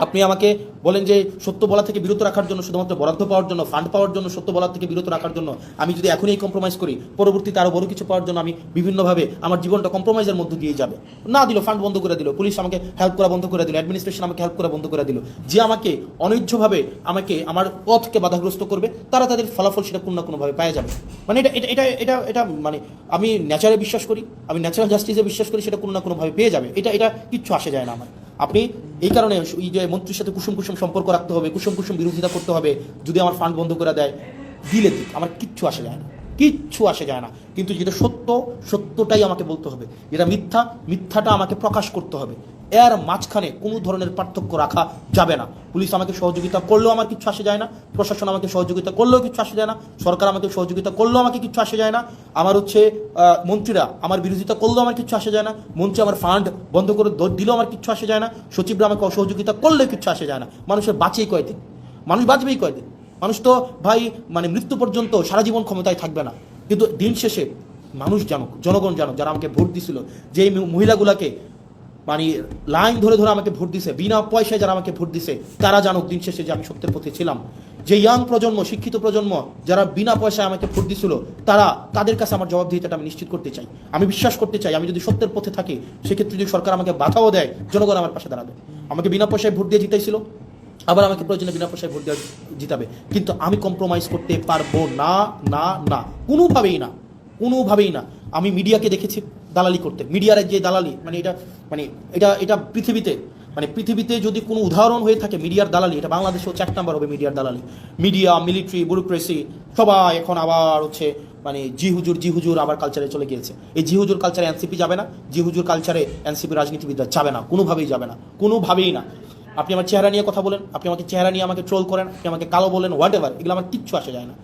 আপনি আমাকে বলেন যে সত্য বলা থেকে বিরত রাখার জন্য, শুধুমাত্র বরাদ্দ পাওয়ার জন্য, ফান্ড পাওয়ার জন্য, সত্য বলা থেকে বিরত রাখার জন্য আমি যদি এখনই কম্প্রোমাইজ করি, পরবর্তীতে আরও বড় কিছু পাওয়ার জন্য আমি বিভিন্নভাবে আমার জীবনটা কম্প্রোমাইজের মধ্যে দিয়ে যাবে। না দিল, ফান্ড বন্ধ করে দিল, পুলিশ আমাকে হেল্প করা বন্ধ করে দিল, অ্যাডমিনিস্ট্রেশন আমাকে হেল্প করা বন্ধ করে দিল, যে আমাকে অনৈধ্যভাবে আমাকে আমার পথকে বাধাগ্রস্ত করবে, তারা তাদের ফলাফল সেটা কোনো না কোনোভাবে পাওয়া যাবে। মানে এটা মানে আমি ন্যাচারে বিশ্বাস করি, আমি ন্যাচারাল জাস্টিসে বিশ্বাস করি, সেটা কোনো না কোনোভাবে পেয়ে যাবে। এটা কিচ্ছু আসে যায় না আমার। আপনি এই কারণে এই যে মন্ত্রীর সাথে কুসুম সম্পর্ক রাখতে হবে, কুসুম বিরোধিতা করতে হবে, যদি আমার ফান্ড বন্ধ করে দেয়, দিক, আমার কিচ্ছু আসে যায় না। কিন্তু যেটা সত্যটাই আমাকে বলতে হবে, যেটা মিথ্যাটা আমাকে প্রকাশ করতে হবে। এর মাঝখানে কোনো ধরনের পার্থক্য রাখা যাবে না। পুলিশ আমাকে সহযোগিতা করলেও আমার কিছু আসে যায় না, প্রশাসন আমাকে সহযোগিতা করলেও কিছু আসে যায় না, সরকার আমাকে সহযোগিতা করলেও আমাকে কিছু আসে যায় না, আমার মন্ত্রীরা আমার বিরোধিতা করলেও আমার কিছু আসে যায় না, মন্ত্রী আমার ফান্ড বন্ধ করে দিলেও আমার কিছু আসে যায় না, সচিবরা আমাকে অসহযোগিতা করলেও কিছু আসে যায় না। মানুষের বাঁচেই কয়দিন, মানুষ বাঁচবেই কয়দিন? মানুষ তো ভাই মানে মৃত্যু পর্যন্ত সারা জীবন ক্ষমতায় থাকবে না। কিন্তু দিন শেষে মানুষ জানুক, জনগণ জানুক, যারা আমাকে ভোট দিছিল, যে মহিলাগুলাকে মানে লাইন ধরে আমাকে ভোট দিছে, বিনা পয়সায় যারা আমাকে ভোট দিছে, তারা জানুক দিন শেষে যে আমি সত্যের পথে ছিলাম। যে ইয়াং প্রজন্ম, শিক্ষিত প্রজন্ম যারা বিনা পয়সায় আমাকে ভোট দিছিল, তাদের কাছে আমার জবাবদিহিতাটা আমি নিশ্চিত করতে চাই। আমি বিশ্বাস করতে চাই, আমি যদি সত্যের পথে থাকি, সেক্ষেত্রে যদি সরকার আমাকে বাধাও দেয়, জনগণ আমার পাশে দাঁড়াবে। আমাকে বিনা পয়সায় ভোট দিয়ে জিতাইছিল, আবার আমাকে প্রয়োজনে বিনা পয়সায় ভোট দেওয়া জিতাবে, কিন্তু আমি কম্প্রোমাইজ করতে পারবো না, কোনোভাবেই না। আমি মিডিয়াকে দেখেছি দালালি করতে, মিডিয়ার যে দালালি, এটা পৃথিবীতে যদি কোনো উদাহরণ হয়ে থাকে মিডিয়ার দালালি, এটা বাংলাদেশেও 4 নম্বর হবে মিডিয়ার দালালি। মিডিয়া, মিলিটারি, ব্যুরোক্রেসি সবাই এখন আবার হচ্ছে জি হুজুর আবার কালচারে চলে গিয়েছে। এই জি হুজুর কালচারে এনসিপি যাবে না, জি হুজুর কালচারে এনসিপি রাজনীতিবিদরা যাবে না, কোনোভাবেই যাবে না, কোনোভাবেই না। আপনি আমার চেহারা নিয়ে কথা বলেন, আপনি আমাকে চেহারা নিয়ে আমাকে ট্রোল করেন, আপনি আমাকে কালো বলেন, হোয়াট এভার, এগুলো আমার কিচ্ছু আসে যায় না।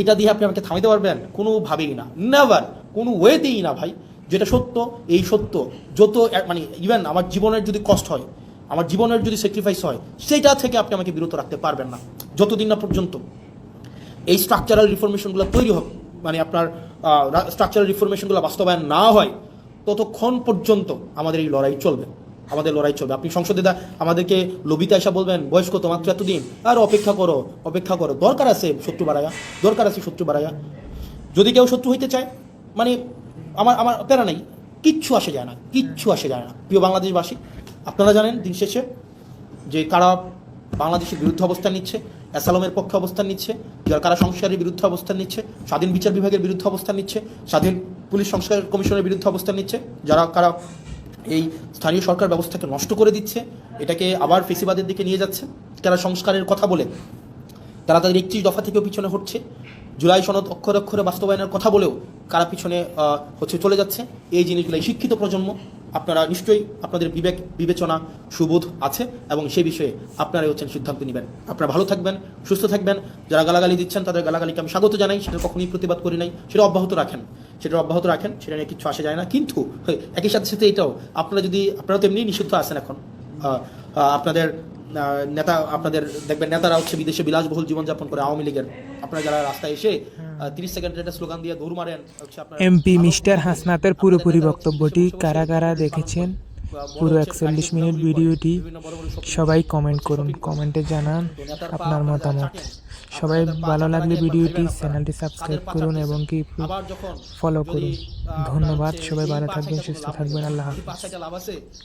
এটা দিয়ে আপনি আমাকে থামাইতে পারবেন? কোনোভাবেই না, নেভার, কোনো ওয়েতেই না ভাই। যেটা সত্য, এই সত্য যত মানে ইভেন আমার জীবনের যদি কষ্ট হয়, আমার জীবনের যদি স্যাক্রিফাইস হয়, সেইটা থেকে আপনি আমাকে বিরত রাখতে পারবেন না যতদিন না পর্যন্ত এই স্ট্রাকচারাল রিফরমেশনগুলো তৈরি হবে, মানে আপনার স্ট্রাকচারাল রিফরমেশনগুলো বাস্তবায়ন না হয় ততক্ষণ পর্যন্ত আমাদের এই লড়াই চলবে, আমাদের লড়াই চলবে। আপনি সংসদে আমাদেরকে লবিতে এসে বলবেন বয়স কত, মাত্র এতদিন, আর অপেক্ষা করো অপেক্ষা করো, দরকার আছে শত্রু বাড়াইয়া, দরকার আছে শত্রু বাড়াইয়া। যদি কেউ শত্রু হইতে চায়, মানে আমার আমার প্যারা নেই, কিচ্ছু আসে যায় না, কিচ্ছু আসে যায় না। প্রিয় বাংলাদেশবাসী, আপনারা জানেন দিন শেষে যে কারা বাংলাদেশের বিরুদ্ধে অবস্থান নিচ্ছে, অ্যাসালমের পক্ষে অবস্থান নিচ্ছে, যারা কারা সংস্কারের বিরুদ্ধে অবস্থান নিচ্ছে, স্বাধীন বিচার বিভাগের বিরুদ্ধে অবস্থান নিচ্ছে, স্বাধীন পুলিশ সংস্কার কমিশনের বিরুদ্ধে অবস্থান নিচ্ছে, যারা কারা এই স্থানীয় সরকার ব্যবস্থাকে নষ্ট করে দিচ্ছে, এটাকে আবার ফেসিবাদের দিকে নিয়ে যাচ্ছে, যারা সংস্কারের কথা বলে তারা তাদের 31 দফা থেকেও পিছনে হচ্ছে, জুলাই সনদ অক্ষরে অক্ষরে বাস্তবায়নের কথা বলেও কারা পিছনে চলে যাচ্ছে। এই জিনিসগুলো শিক্ষিত প্রজন্ম, আপনারা নিশ্চয়ই আপনাদের বিবেক বিবেচনা সুবোধ আছে এবং সেই বিষয়ে আপনারাই সিদ্ধান্ত নেবেন। আপনারা ভালো থাকবেন, সুস্থ থাকবেন। যারা গালাগালি দিচ্ছেন তাদের গালাগালিকে আমি স্বাগত জানাই, সেটা কখনোই প্রতিবাদ করি নাই, সেটা অব্যাহত রাখেন, সেটা নিয়ে কিছু আসে যায় না। কিন্তু একই সাথে সাথে এটাও আপনারা তো এমনি নিষিদ্ধ আছেন এখন, আপনাদের নেতা, আপনাদের দেখবেন নেতারা বিদেশে বিলাসবহুল জীবনযাপন করে, আওয়ামী লীগের, আপনারা যারা রাস্তায় এসে 30 সেকেন্ডের একটা স্লোগান দিয়ে দৌড় মারেন। এমপি মিস্টার হাসনাতের পুরোপুরি বক্তব্যটি কারা কারা দেখেছেন, পুরো 41 মিনিট ভিডিওটি সবাই কমেন্ট করুন, কমেন্টে জানান আপনার মতামত। সবাই ভালো লাগলে ভিডিওটি চ্যানেলটি সাবস্ক্রাইব করুন এবং কি ফলো করুন। ধন্যবাদ, সবাই ভালো থাকবেন, সুস্থ থাকবেন, আল্লাহ হাফেজ।